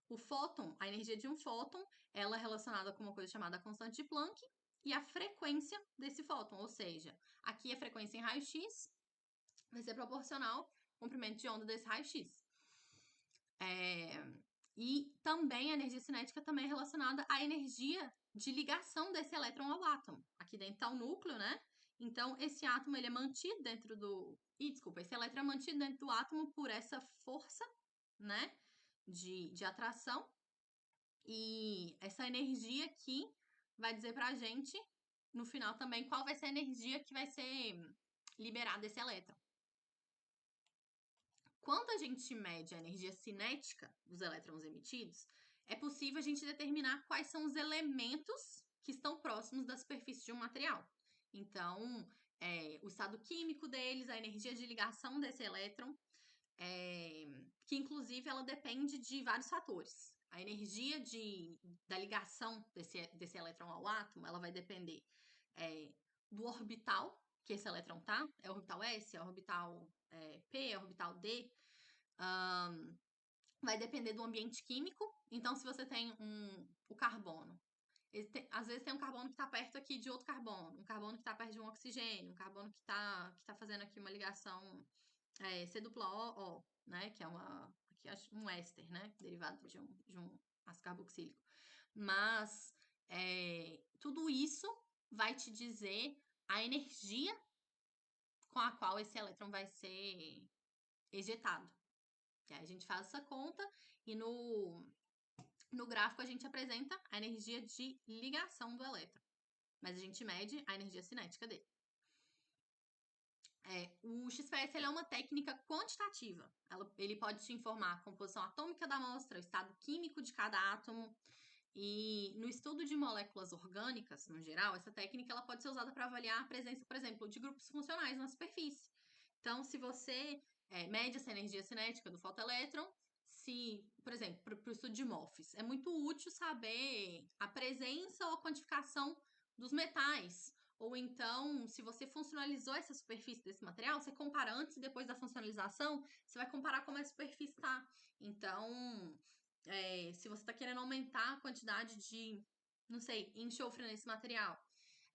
O fóton, a energia de um fóton, ela é relacionada com uma coisa chamada constante de Planck e a frequência desse fóton, ou seja, aqui a frequência em raio-x vai ser proporcional ao comprimento de onda desse raio-x. E também a energia cinética também é relacionada à energia de ligação desse elétron ao átomo. Aqui dentro está o núcleo, né? Então, esse átomo ele é mantido dentro do... esse elétron é mantido dentro do átomo por essa força, né? De atração. E essa energia aqui vai dizer pra gente, no final também, qual vai ser a energia que vai ser liberada desse elétron. Quando a gente mede a energia cinética dos elétrons emitidos, é possível a gente determinar quais são os elementos que estão próximos da superfície de um material. Então, o estado químico deles, a energia de ligação desse elétron, que inclusive ela depende de vários fatores. A energia da ligação desse elétron ao átomo, ela vai depender do orbital que esse elétron tá, é o orbital S, é o orbital P, é o orbital D, vai depender do ambiente químico. Então, se você tem o carbono, às vezes tem um carbono que está perto aqui de outro carbono, um carbono que está perto de um oxigênio, um carbono que tá fazendo aqui uma ligação C dupla O, né, que é um éster, né, derivado de um ácido carboxílico. Mas tudo isso vai te dizer a energia com a qual esse elétron vai ser ejetado. E aí a gente faz essa conta e no gráfico a gente apresenta a energia de ligação do elétron, mas a gente mede a energia cinética dele. O XPS ele é uma técnica quantitativa. Ele pode te informar a composição atômica da amostra, o estado químico de cada átomo. E no estudo de moléculas orgânicas, no geral, essa técnica ela pode ser usada para avaliar a presença, por exemplo, de grupos funcionais na superfície. Então, se você mede essa energia cinética do fotoelétron, por exemplo, para o estudo de MOFs, é muito útil saber a presença ou a quantificação dos metais. Ou então, se você funcionalizou essa superfície desse material, você compara antes e depois da funcionalização, você vai comparar como a superfície está. Então, se você está querendo aumentar a quantidade de, não sei, enxofre nesse material,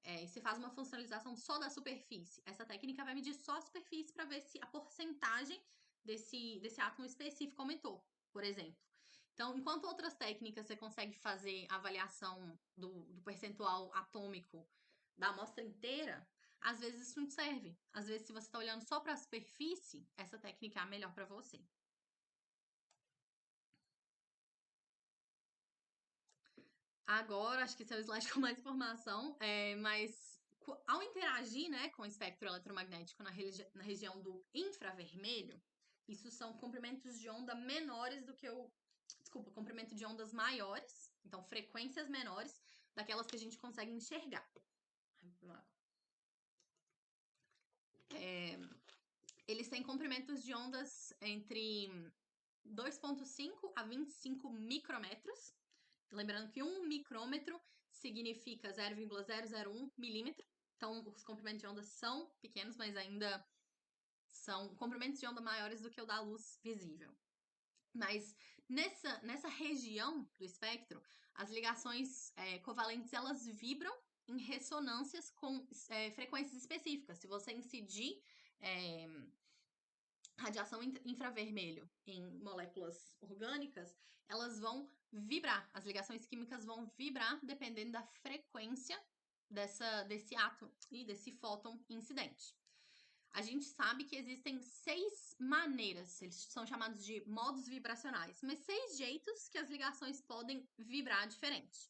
e você faz uma funcionalização só da superfície, essa técnica vai medir só a superfície para ver se a porcentagem desse átomo específico aumentou, por exemplo. Então, enquanto outras técnicas você consegue fazer a avaliação do percentual atômico da amostra inteira, às vezes isso não serve. Às vezes, se você está olhando só para a superfície, essa técnica é a melhor para você. Agora, acho que esse é o slide com mais informação, mas ao interagir, né, com o espectro eletromagnético na região do infravermelho, isso são comprimentos de onda menores do que comprimento de ondas maiores, então frequências menores daquelas que a gente consegue enxergar. Eles têm comprimentos de ondas entre 2,5 a 25 micrômetros. Lembrando que 1 micrômetro significa 0,001 milímetro. Então, os comprimentos de onda são pequenos, mas ainda são comprimentos de onda maiores do que o da luz visível. Mas nessa região do espectro, as ligações covalentes, elas vibram em ressonâncias com frequências específicas. Se você incidir radiação infravermelho em moléculas orgânicas, elas vão vibrar, as ligações químicas vão vibrar dependendo da frequência desse átomo e desse fóton incidente. A gente sabe que existem 6 maneiras, eles são chamados de modos vibracionais, mas 6 jeitos que as ligações podem vibrar diferente.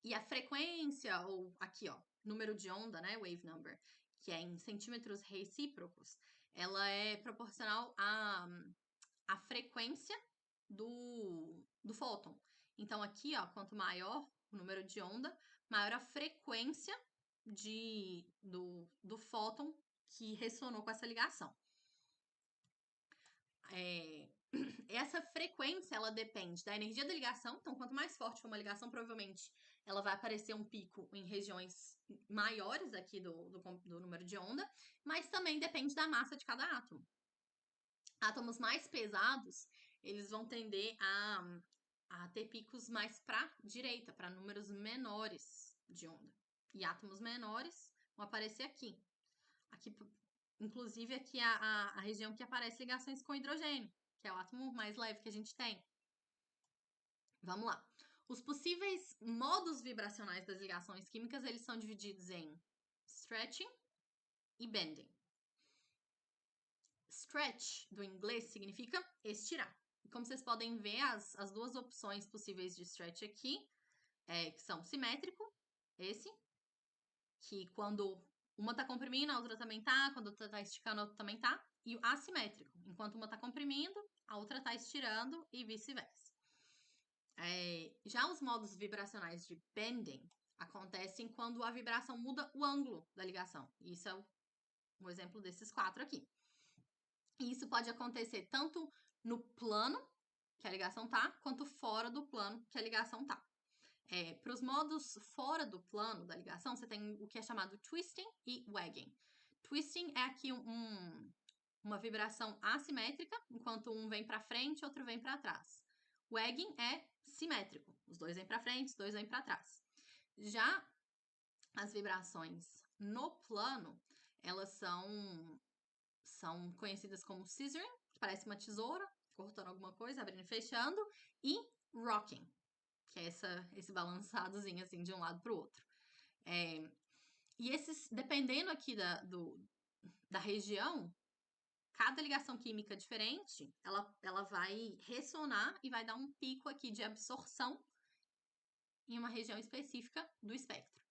E a frequência, ou aqui, ó, número de onda, né, wave number, que é em centímetros recíprocos, ela é proporcional à frequência do fóton. Então, aqui, ó, quanto maior o número de onda, maior a frequência do fóton que ressonou com essa ligação. Essa frequência, ela depende da energia da ligação. Então, quanto mais forte for uma ligação, provavelmente ela vai aparecer um pico em regiões maiores aqui do número de onda, mas também depende da massa de cada átomo. Átomos mais pesados, eles vão tender a ter picos mais para direita, para números menores de onda. E átomos menores vão aparecer aqui. Inclusive, aqui a região que aparece ligações com hidrogênio, que é o átomo mais leve que a gente tem. Vamos lá. Os possíveis modos vibracionais das ligações químicas, eles são divididos em stretching e bending. Stretch, do inglês, significa estirar. E como vocês podem ver, as duas opções possíveis de stretch aqui, que são simétrico, esse, que quando uma tá comprimindo, a outra também tá, quando a outra tá esticando, a outra também tá, e o assimétrico, enquanto uma tá comprimindo, a outra tá estirando e vice-versa. Já os modos vibracionais de bending acontecem quando a vibração muda o ângulo da ligação. Isso é um exemplo desses 4 aqui. E isso pode acontecer tanto no plano que a ligação tá, quanto fora do plano que a ligação tá. Para os modos fora do plano da ligação, você tem o que é chamado twisting e wagging. Twisting é aqui uma vibração assimétrica, enquanto um vem para frente e outro vem para trás. Wagging é simétrico, os dois vêm para frente, os dois vêm para trás. Já as vibrações no plano, elas são conhecidas como scissoring, que parece uma tesoura, cortando alguma coisa, abrindo e fechando, e rocking, que é esse balançadozinho assim de um lado para o outro. E esses, dependendo aqui da região, cada ligação química diferente, ela vai ressonar e vai dar um pico aqui de absorção em uma região específica do espectro.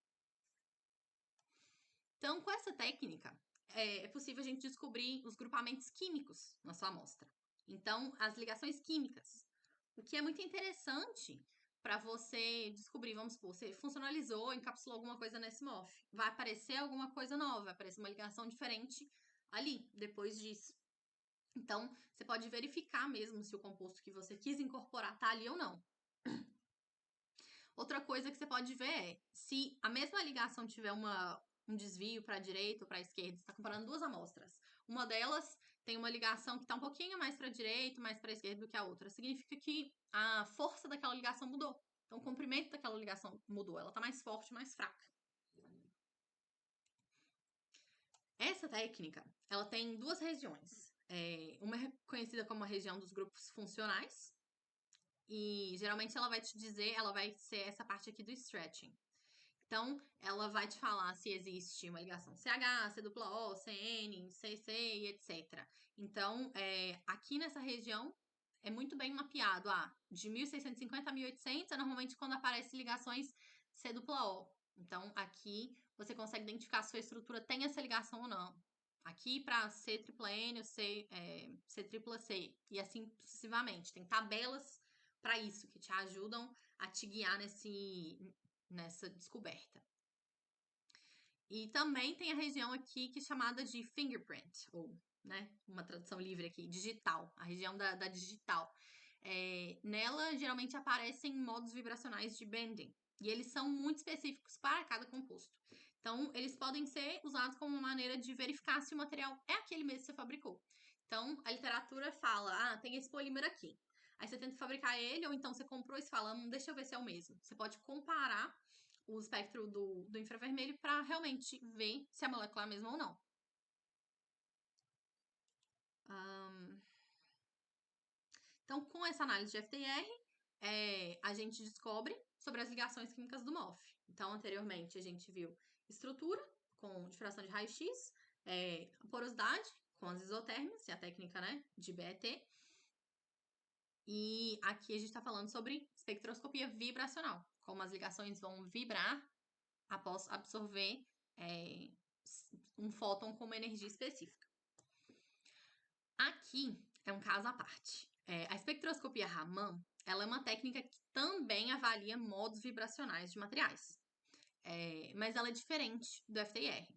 Então, com essa técnica, é possível a gente descobrir os grupamentos químicos na sua amostra. Então, as ligações químicas. O que é muito interessante para você descobrir, vamos supor, você funcionalizou, encapsulou alguma coisa nesse MOF. Vai aparecer alguma coisa nova, vai aparecer uma ligação diferente ali, depois disso. Então, você pode verificar mesmo se o composto que você quis incorporar está ali ou não. Outra coisa que você pode ver é se a mesma ligação tiver um desvio para a direita ou para a esquerda, você está comparando duas amostras. Uma delas tem uma ligação que está um pouquinho mais para a direita, mais para a esquerda do que a outra. Significa que a força daquela ligação mudou. Então, o comprimento daquela ligação mudou. Ela está mais forte, mais fraca. Essa técnica, ela tem duas regiões. Uma é conhecida como a região dos grupos funcionais, e geralmente ela vai te dizer, ela vai ser essa parte aqui do stretching. Então, ela vai te falar se existe uma ligação CH, COO, CN, CC e etc. Então, aqui nessa região é muito bem mapeado. De 1650 a 1800 é normalmente quando aparecem ligações COO. Então, aqui você consegue identificar se a sua estrutura tem essa ligação ou não. Aqui para C tripla N, C tripla C e assim sucessivamente. Tem tabelas para isso que te ajudam a te guiar nessa descoberta. E também tem a região aqui que é chamada de fingerprint, ou uma tradução livre aqui, digital, a região da digital. Nela, geralmente aparecem modos vibracionais de bending, e eles são muito específicos para cada composto. Então, eles podem ser usados como uma maneira de verificar se o material é aquele mesmo que você fabricou. Então, a literatura fala, tem esse polímero aqui. Aí você tenta fabricar ele, ou então você comprou e você fala, deixa eu ver se é o mesmo. Você pode comparar o espectro do infravermelho para realmente ver se a molécula é a mesma ou não. Então, com essa análise de FTR, a gente descobre sobre as ligações químicas do MOF. Então, anteriormente, a gente viu estrutura com difração de raio-x, porosidade com as isotérmias, e a técnica de BET. E aqui a gente está falando sobre espectroscopia vibracional, como as ligações vão vibrar após absorver um fóton com uma energia específica. Aqui é um caso à parte. A espectroscopia Raman, ela é uma técnica que também avalia modos vibracionais de materiais, mas ela é diferente do FTIR.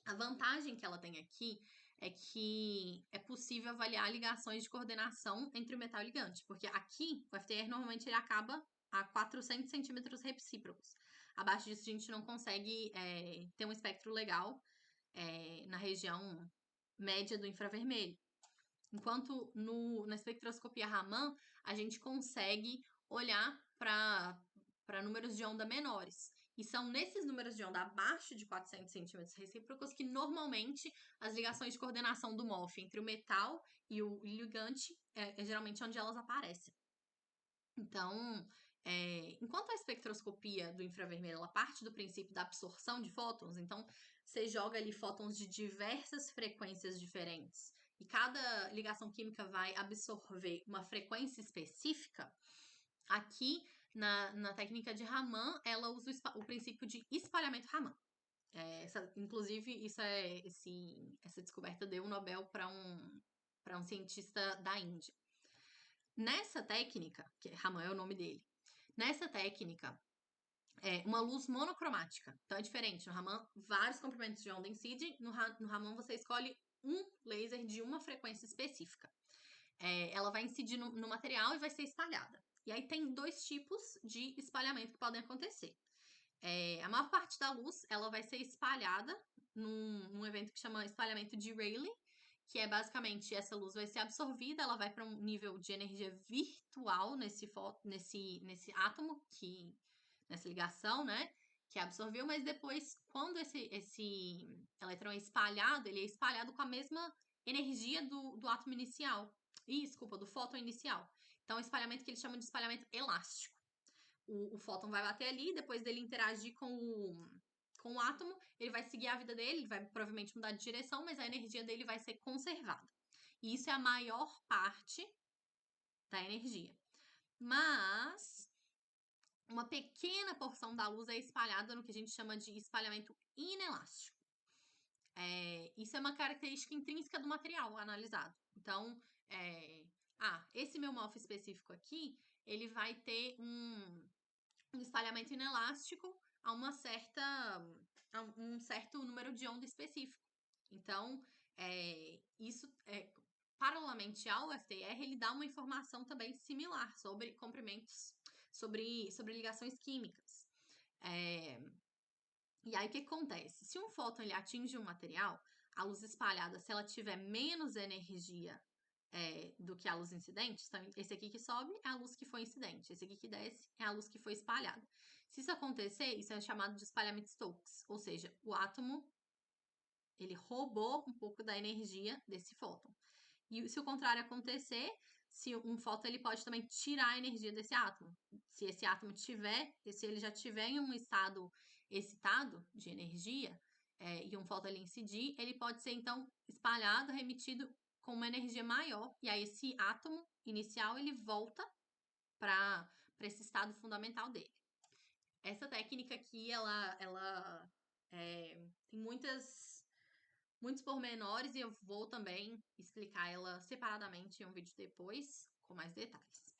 A vantagem que ela tem aqui é que é possível avaliar ligações de coordenação entre o metal e o ligante, porque aqui, o FTIR normalmente ele acaba a 400 centímetros recíprocos. Abaixo disso, a gente não consegue ter um espectro legal na região média do infravermelho. Enquanto na espectroscopia Raman, a gente consegue olhar para números de onda menores. E são nesses números de onda abaixo de 400 centímetros recíprocos que normalmente as ligações de coordenação do MOF entre o metal e o ligante é geralmente onde elas aparecem. Então, enquanto a espectroscopia do infravermelho ela parte do princípio da absorção de fótons, então você joga ali fótons de diversas frequências diferentes e cada ligação química vai absorver uma frequência específica, aqui na técnica de Raman, ela usa o princípio de espalhamento Raman. Inclusive, essa descoberta deu um Nobel para um cientista da Índia. Nessa técnica, que Raman é o nome dele, Nessa técnica, é uma luz monocromática. Então é diferente. No Raman, vários comprimentos de onda incidem. No Raman, você escolhe um laser de uma frequência específica. Ela vai incidir no material e vai ser espalhada. E aí tem dois tipos de espalhamento que podem acontecer. A maior parte da luz ela vai ser espalhada num evento que chama espalhamento de Rayleigh, que é basicamente essa luz vai ser absorvida, ela vai para um nível de energia virtual nesse átomo, nessa ligação, né? Que absorveu, mas depois, quando esse elétron é espalhado, ele é espalhado com a mesma energia do átomo inicial. Desculpa, do fóton inicial. Então, é um espalhamento que eles chamam de espalhamento elástico. O fóton vai bater ali, depois dele interagir com o átomo, ele vai seguir a vida dele, ele vai provavelmente mudar de direção, mas a energia dele vai ser conservada. E isso é a maior parte da energia. Mas uma pequena porção da luz é espalhada no que a gente chama de espalhamento inelástico. Isso é uma característica intrínseca do material analisado. Então, esse meu MOF específico aqui, ele vai ter um espalhamento inelástico a um certo número de onda específico. Então, paralelamente ao FTIR, ele dá uma informação também similar sobre comprimentos, sobre ligações químicas. E aí, o que acontece? Se um fóton ele atinge um material, a luz espalhada, se ela tiver menos energia do que a luz incidente, então esse aqui que sobe é a luz que foi incidente, esse aqui que desce é a luz que foi espalhada. Se isso acontecer, isso é chamado de espalhamento Stokes, ou seja, o átomo ele roubou um pouco da energia desse fóton. E se o contrário acontecer, se um fóton ele pode também tirar a energia desse átomo. Se esse átomo se ele já tiver em um estado excitado de energia, e um fóton ele incidir, ele pode ser então espalhado, remitido com uma energia maior, e aí esse átomo inicial ele volta para esse estado fundamental dele. Essa técnica aqui, ela tem muitos pormenores e eu vou também explicar ela separadamente em um vídeo depois, com mais detalhes.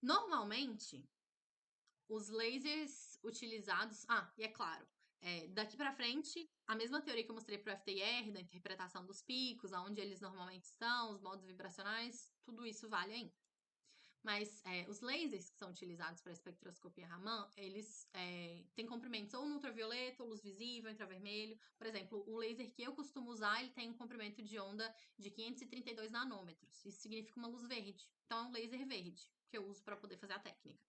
Normalmente, os lasers utilizados... e é claro, daqui para frente, a mesma teoria que eu mostrei para o FTIR, da interpretação dos picos, aonde eles normalmente estão, os modos vibracionais, tudo isso vale ainda. Mas os lasers que são utilizados para a espectroscopia Raman, eles têm comprimentos ou no ultravioleta, ou luz visível, infravermelho. Por exemplo, o laser que eu costumo usar, ele tem um comprimento de onda de 532 nanômetros. Isso significa uma luz verde. Então, é um laser verde que eu uso para poder fazer a técnica.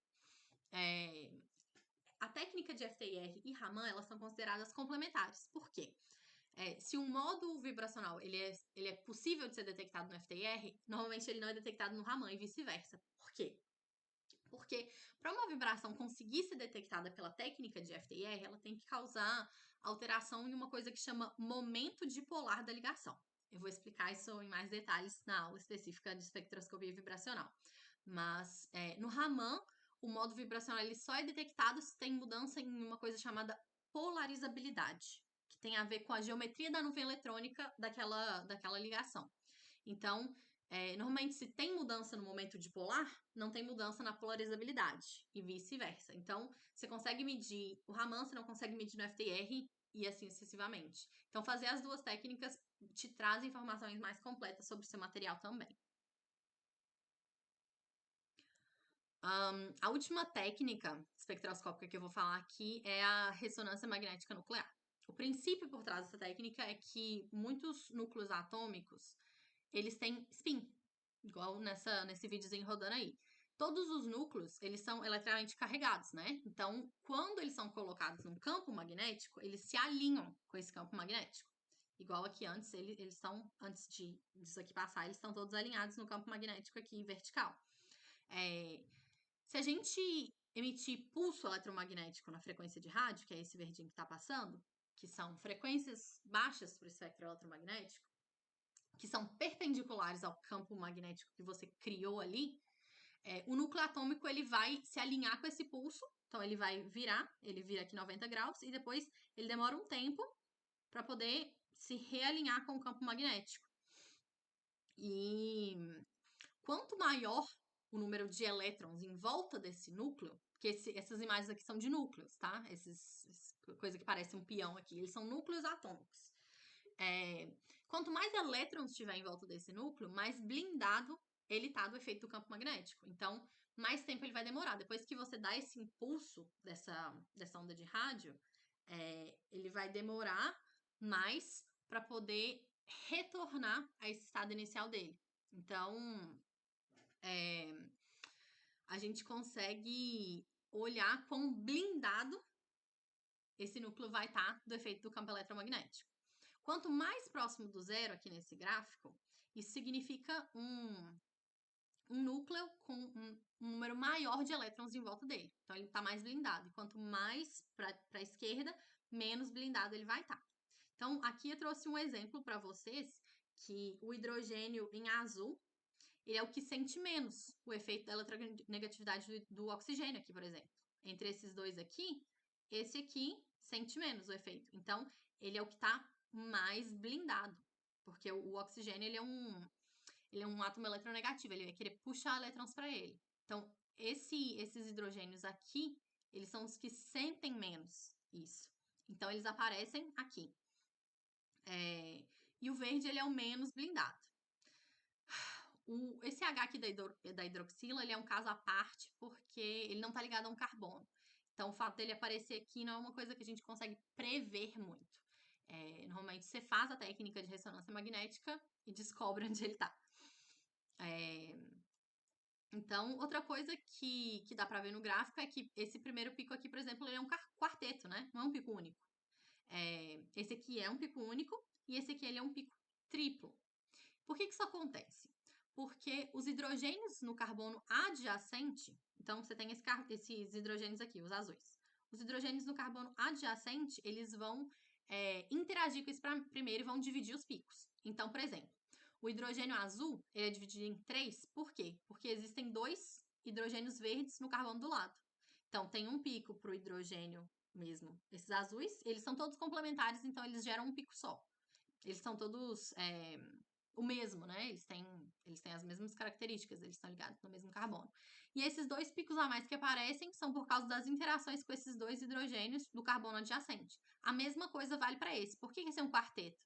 A técnica de FTIR e Raman, elas são consideradas complementares. Por quê? Se um modo vibracional ele é possível de ser detectado no FTIR, normalmente ele não é detectado no Raman e vice-versa. Por quê? Porque para uma vibração conseguir ser detectada pela técnica de FTIR, ela tem que causar alteração em uma coisa que chama momento dipolar da ligação. Eu vou explicar isso em mais detalhes na aula específica de espectroscopia vibracional. Mas no Raman, o modo vibracional ele só é detectado se tem mudança em uma coisa chamada polarizabilidade, que tem a ver com a geometria da nuvem eletrônica daquela ligação. Então, normalmente, se tem mudança no momento dipolar, não tem mudança na polarizabilidade, e vice-versa. Então, você consegue medir o Raman, você não consegue medir no FTIR, e assim sucessivamente. Então, fazer as duas técnicas te traz informações mais completas sobre o seu material também. A última técnica espectroscópica que eu vou falar aqui é a ressonância magnética nuclear. O princípio por trás dessa técnica é que muitos núcleos atômicos, eles têm spin, igual nesse videozinho rodando aí. Todos os núcleos, eles são eletricamente carregados, né? Então, quando eles são colocados num campo magnético, eles se alinham com esse campo magnético. Igual aqui antes, eles estão, antes disso aqui passar, eles estão todos alinhados no campo magnético aqui vertical. Se a gente emitir pulso eletromagnético na frequência de rádio, que é esse verdinho que está passando, que são frequências baixas para o espectro eletromagnético, que são perpendiculares ao campo magnético que você criou ali, o núcleo atômico ele vai se alinhar com esse pulso, então ele vira aqui 90 graus, e depois ele demora um tempo para poder se realinhar com o campo magnético. E quanto maior o número de elétrons em volta desse núcleo, porque essas imagens aqui são de núcleos, tá? Coisa que parece um peão aqui, eles são núcleos atômicos. Quanto mais elétrons tiver em volta desse núcleo, mais blindado ele tá do efeito do campo magnético. Então, mais tempo ele vai demorar. Depois que você dá esse impulso dessa onda de rádio, ele vai demorar mais para poder retornar a esse estado inicial dele. Então, a gente consegue olhar quão blindado esse núcleo vai estar do efeito do campo eletromagnético. Quanto mais próximo do zero aqui nesse gráfico, isso significa um núcleo com um número maior de elétrons em volta dele. Então, ele está mais blindado. E quanto mais para a esquerda, menos blindado ele vai estar. Então, aqui eu trouxe um exemplo para vocês que o hidrogênio em azul, ele é o que sente menos o efeito da eletronegatividade do oxigênio aqui, por exemplo. Entre esses dois aqui, esse aqui sente menos o efeito. Então, ele é o que está mais blindado, porque o oxigênio ele é um átomo eletronegativo, ele vai querer puxar elétrons para ele. Então, esses hidrogênios aqui, eles são os que sentem menos isso. Então, eles aparecem aqui. E o verde, ele é o menos blindado. Esse H aqui da hidroxila, ele é um caso à parte, porque ele não está ligado a um carbono. Então, o fato dele aparecer aqui não é uma coisa que a gente consegue prever muito. Normalmente, você faz a técnica de ressonância magnética e descobre onde ele está. Então, outra coisa que dá para ver no gráfico é que esse primeiro pico aqui, por exemplo, ele é um quarteto, né? Não é um pico único. Esse aqui é um pico único e esse aqui ele é um pico triplo. Por que isso acontece? Porque os hidrogênios no carbono adjacente, então você tem esses hidrogênios aqui, os azuis. Os hidrogênios no carbono adjacente, eles vão interagir com esse primeiro e vão dividir os picos. Então, por exemplo, o hidrogênio azul, ele é dividido em 3, por quê? Porque existem 2 hidrogênios verdes no carbono do lado. Então, tem um pico para o hidrogênio mesmo. Esses azuis, eles são todos complementares, então eles geram um pico só. Eles são todos o mesmo, né? Eles têm as mesmas características, eles estão ligados no mesmo carbono. E esses 2 picos a mais que aparecem são por causa das interações com esses 2 hidrogênios do carbono adjacente. A mesma coisa vale para esse. Por que esse é um quarteto?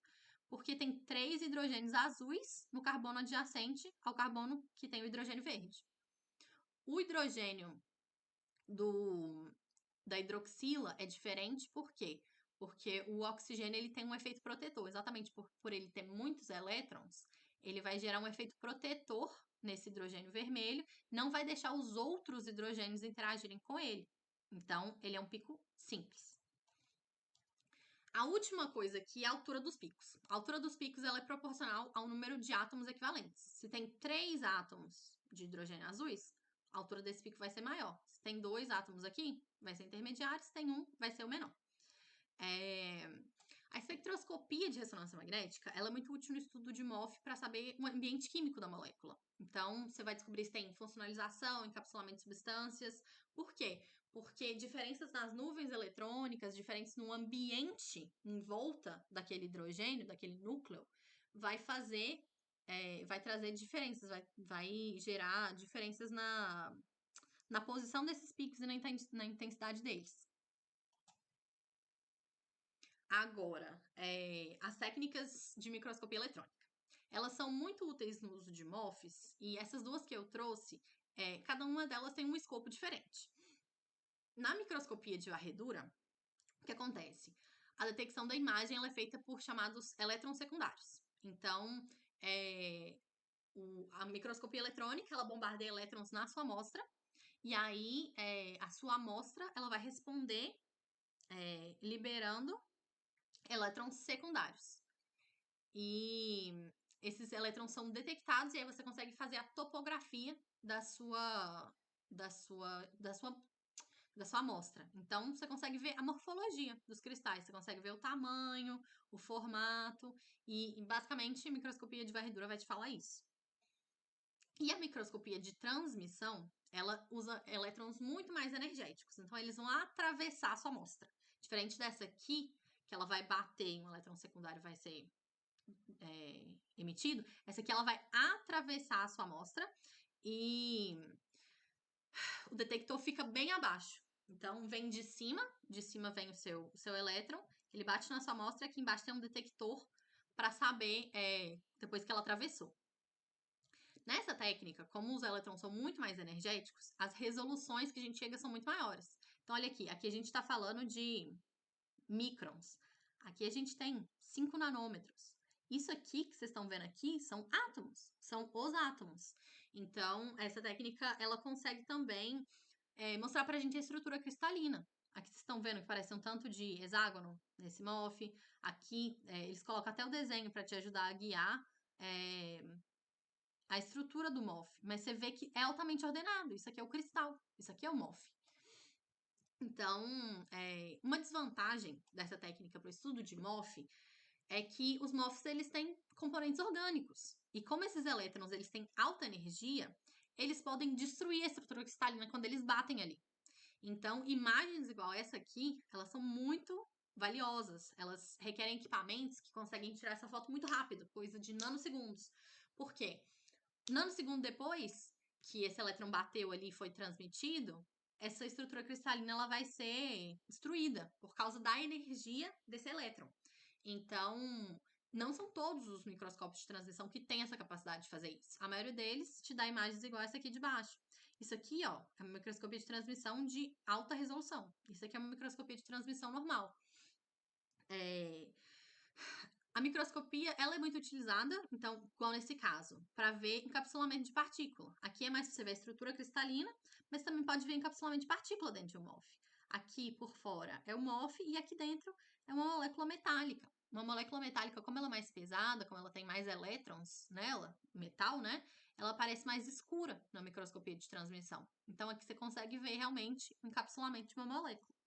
Porque tem 3 hidrogênios azuis no carbono adjacente ao carbono que tem o hidrogênio verde. O hidrogênio da hidroxila é diferente, por quê? Porque o oxigênio ele tem um efeito protetor, exatamente por ele ter muitos elétrons, ele vai gerar um efeito protetor nesse hidrogênio vermelho, não vai deixar os outros hidrogênios interagirem com ele. Então, ele é um pico simples. A última coisa aqui é a altura dos picos. A altura dos picos ela é proporcional ao número de átomos equivalentes. Se tem 3 átomos de hidrogênio azuis, a altura desse pico vai ser maior. Se tem 2 átomos aqui, vai ser intermediário. Se tem 1, vai ser o menor. A espectroscopia de ressonância magnética ela é muito útil no estudo de MOF para saber o ambiente químico da molécula. Então, você vai descobrir se tem funcionalização, encapsulamento de substâncias. Por quê? Porque diferenças nas nuvens eletrônicas, diferenças no ambiente em volta daquele hidrogênio, daquele núcleo, vai trazer diferenças, vai gerar diferenças na posição desses picos e na intensidade deles. Agora, as técnicas de microscopia eletrônica. Elas são muito úteis no uso de MOFs, e essas duas que eu trouxe, cada uma delas tem um escopo diferente. Na microscopia de varredura, o que acontece? A detecção da imagem ela é feita por chamados elétrons secundários. Então, a microscopia eletrônica ela bombardeia elétrons na sua amostra, e aí a sua amostra ela vai responder liberando elétrons secundários. E esses elétrons são detectados e aí você consegue fazer a topografia da sua amostra. Então, você consegue ver a morfologia dos cristais, você consegue ver o tamanho, o formato, e basicamente a microscopia de varredura vai te falar isso. E a microscopia de transmissão, ela usa elétrons muito mais energéticos, então eles vão atravessar a sua amostra. Diferente dessa aqui, que ela vai bater em um elétron secundário, vai ser emitido, essa aqui ela vai atravessar a sua amostra e o detector fica bem abaixo. Então, vem de cima vem o seu elétron, ele bate na sua amostra e aqui embaixo tem um detector para saber depois que ela atravessou. Nessa técnica, como os elétrons são muito mais energéticos, as resoluções que a gente chega são muito maiores. Então, olha aqui a gente está falando de microns. Aqui a gente tem 5 nanômetros. Isso aqui que vocês estão vendo aqui são átomos, são os átomos. Então, essa técnica, ela consegue também mostrar pra gente a estrutura cristalina. Aqui vocês estão vendo que parece um tanto de hexágono nesse MOF. Aqui, eles colocam até o desenho para te ajudar a guiar a estrutura do MOF. Mas você vê que é altamente ordenado. Isso aqui é o cristal, isso aqui é o MOF. Então, uma desvantagem dessa técnica para o estudo de MOF é que os MOFs eles têm componentes orgânicos. E como esses elétrons eles têm alta energia, eles podem destruir a estrutura cristalina quando eles batem ali. Então, imagens igual essa aqui, elas são muito valiosas. Elas requerem equipamentos que conseguem tirar essa foto muito rápido, coisa de nanosegundos. Por quê? Nanosegundo depois que esse elétron bateu ali e foi transmitido, essa estrutura cristalina ela vai ser destruída por causa da energia desse elétron. Então, não são todos os microscópios de transmissão que têm essa capacidade de fazer isso. A maioria deles te dá imagens igual essa aqui de baixo. Isso aqui, ó, é uma microscopia de transmissão de alta resolução. Isso aqui é uma microscopia de transmissão normal. A microscopia, ela é muito utilizada, então, igual nesse caso, para ver encapsulamento de partícula. Aqui é mais para você ver a estrutura cristalina, mas também pode ver encapsulamento de partícula dentro de um MOF. Aqui por fora é o MOF e aqui dentro é uma molécula metálica. Uma molécula metálica, como ela é mais pesada, como ela tem mais elétrons nela, metal, né? Ela parece mais escura na microscopia de transmissão. Então aqui você consegue ver realmente o encapsulamento de uma molécula.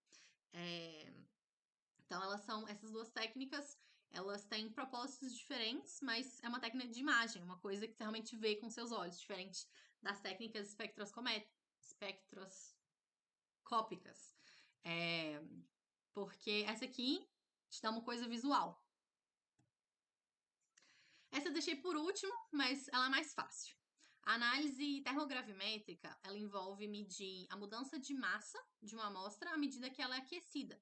Então elas são essas duas técnicas. Elas têm propósitos diferentes, mas é uma técnica de imagem, uma coisa que você realmente vê com seus olhos, diferente das técnicas espectroscópicas. Porque essa aqui te dá uma coisa visual. Essa eu deixei por último, mas ela é mais fácil. A análise termogravimétrica, ela envolve medir a mudança de massa de uma amostra à medida que ela é aquecida.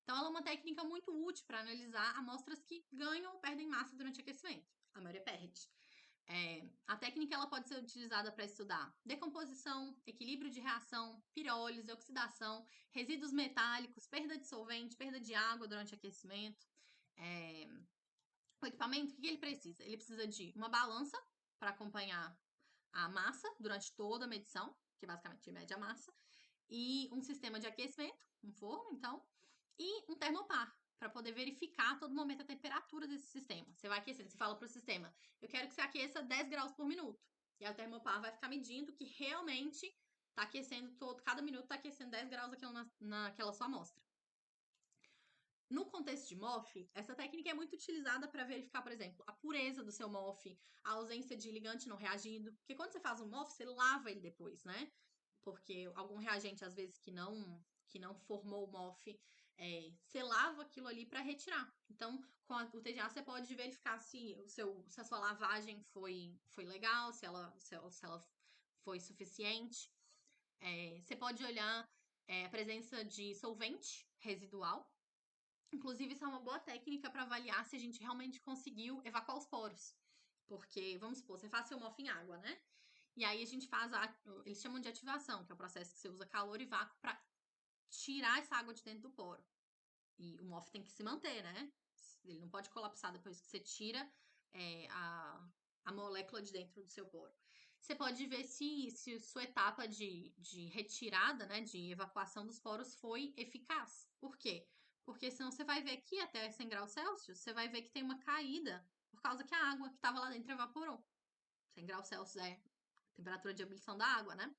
Então, ela é uma técnica muito útil para analisar amostras que ganham ou perdem massa durante o aquecimento. A maioria perde. A técnica ela pode ser utilizada para estudar decomposição, equilíbrio de reação, pirólise, oxidação, resíduos metálicos, perda de solvente, perda de água durante o aquecimento. O equipamento, o que ele precisa? Ele precisa de uma balança para acompanhar a massa durante toda a medição, que basicamente mede a massa, e um sistema de aquecimento, um forno, então, e um termopar, para poder verificar a todo momento a temperatura desse sistema. Você vai aquecendo, você fala para o sistema, eu quero que você aqueça 10 graus por minuto. E aí o termopar vai ficar medindo que realmente está aquecendo cada minuto está aquecendo 10 graus naquela sua amostra. No contexto de MOF, essa técnica é muito utilizada para verificar, por exemplo, a pureza do seu MOF, a ausência de ligante não reagido. Porque quando você faz um MOF, você lava ele depois, né? Porque algum reagente, às vezes, que não formou o MOF, você lava aquilo ali para retirar. Então, com o TGA, você pode verificar se a sua lavagem foi legal, se ela foi suficiente. Você pode olhar a presença de solvente residual. Inclusive, isso é uma boa técnica para avaliar se a gente realmente conseguiu evacuar os poros. Porque, vamos supor, você faz seu MOF em água, né? E aí a gente faz eles chamam de ativação, que é o processo que você usa calor e vácuo para tirar essa água de dentro do poro. E o MOF tem que se manter, né? Ele não pode colapsar depois que você tira a molécula de dentro do seu poro. Você pode ver se sua etapa de retirada, né, de evacuação dos poros foi eficaz. Por quê? Porque senão você vai ver que até 100 graus Celsius, você vai ver que tem uma caída por causa que a água que estava lá dentro evaporou. 100 graus Celsius é a temperatura de ebulição da água, né?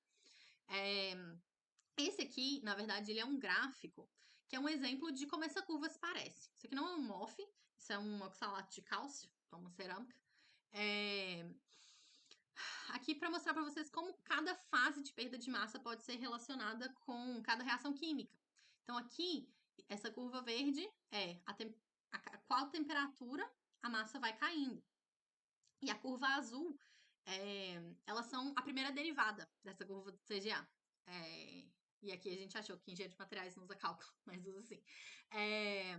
Esse aqui, na verdade, ele é um gráfico que é um exemplo de como essa curva se parece. Isso aqui não é um MOF, isso é um oxalato de cálcio, então uma cerâmica. Aqui para mostrar para vocês como cada fase de perda de massa pode ser relacionada com cada reação química. Então aqui, essa curva verde é qual temperatura a massa vai caindo. E a curva azul, elas são a primeira derivada dessa curva do TGA. E aqui a gente achou que engenharia de materiais não usa cálculo, mas usa sim. É,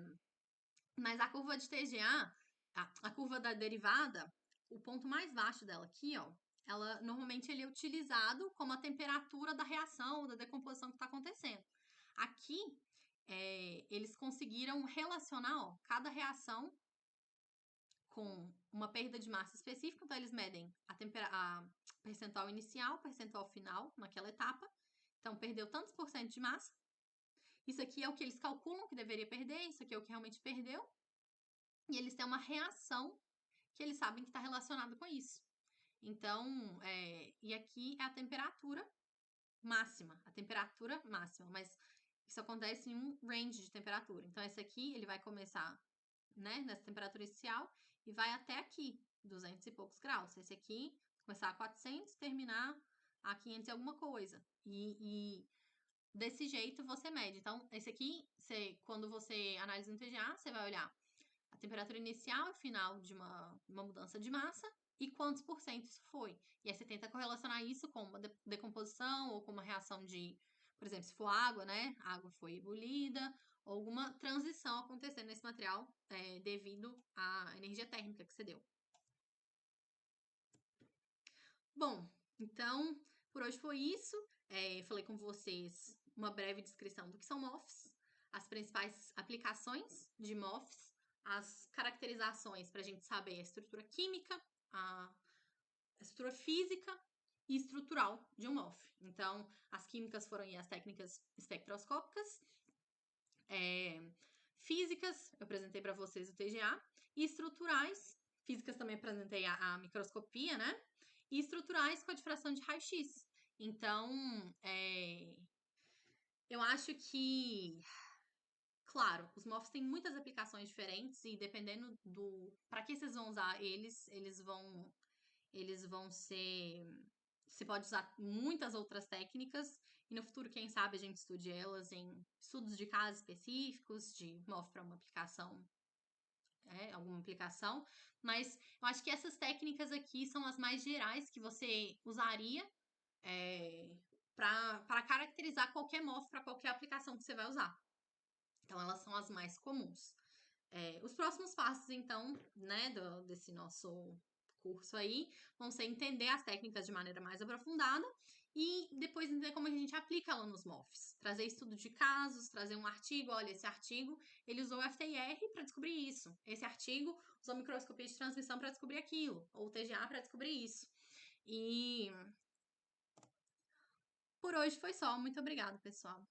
mas a curva de TGA, a curva da derivada, o ponto mais baixo dela aqui, ó, ela normalmente ele é utilizado como a temperatura da reação, da decomposição que está acontecendo. Aqui, eles conseguiram relacionar, ó, cada reação com uma perda de massa específica, então eles medem a percentual inicial, percentual final naquela etapa. Então, perdeu tantos por cento de massa. Isso aqui é o que eles calculam que deveria perder, isso aqui é o que realmente perdeu. E eles têm uma reação que eles sabem que está relacionado com isso. Então, e aqui é a temperatura máxima, mas isso acontece em um range de temperatura. Então, esse aqui, ele vai começar, né, nessa temperatura inicial e vai até aqui, 200 e poucos graus. Esse aqui, começar a 400, terminar a 500 e alguma coisa. E desse jeito você mede. Então, esse aqui, quando você analisa no TGA, você vai olhar a temperatura inicial e final de uma mudança de massa e quantos por cento isso foi. E aí você tenta correlacionar isso com uma decomposição ou com uma reação de, por exemplo, se for água, né? A água foi ebolida, ou alguma transição acontecendo nesse material devido à energia térmica que você deu. Bom, então, por hoje foi isso. Falei com vocês uma breve descrição do que são MOFs, as principais aplicações de MOFs, as caracterizações para a gente saber a estrutura química, a estrutura física e estrutural de um MOF. Então, as químicas foram as técnicas espectroscópicas, físicas, eu apresentei para vocês o TGA, e estruturais, físicas também apresentei a microscopia, né? E estruturais com a difração de raio-x. Então, eu acho que, claro, os MOFs têm muitas aplicações diferentes e dependendo do para que vocês vão usar eles vão ser. Você pode usar muitas outras técnicas e no futuro, quem sabe, a gente estude elas em estudos de casos específicos, de MOF para uma aplicação, alguma aplicação. Mas eu acho que essas técnicas aqui são as mais gerais que você usaria para caracterizar qualquer MOF para qualquer aplicação que você vai usar. Então, elas são as mais comuns. Os próximos passos, então, né, desse nosso curso aí, vão ser entender as técnicas de maneira mais aprofundada e depois entender como a gente aplica ela nos MOFs. Trazer estudo de casos, trazer um artigo, olha, esse artigo, ele usou o FTIR para descobrir isso. Esse artigo usou microscopia de transmissão para descobrir aquilo, ou TGA para descobrir isso. E por hoje foi só. Muito obrigada, pessoal.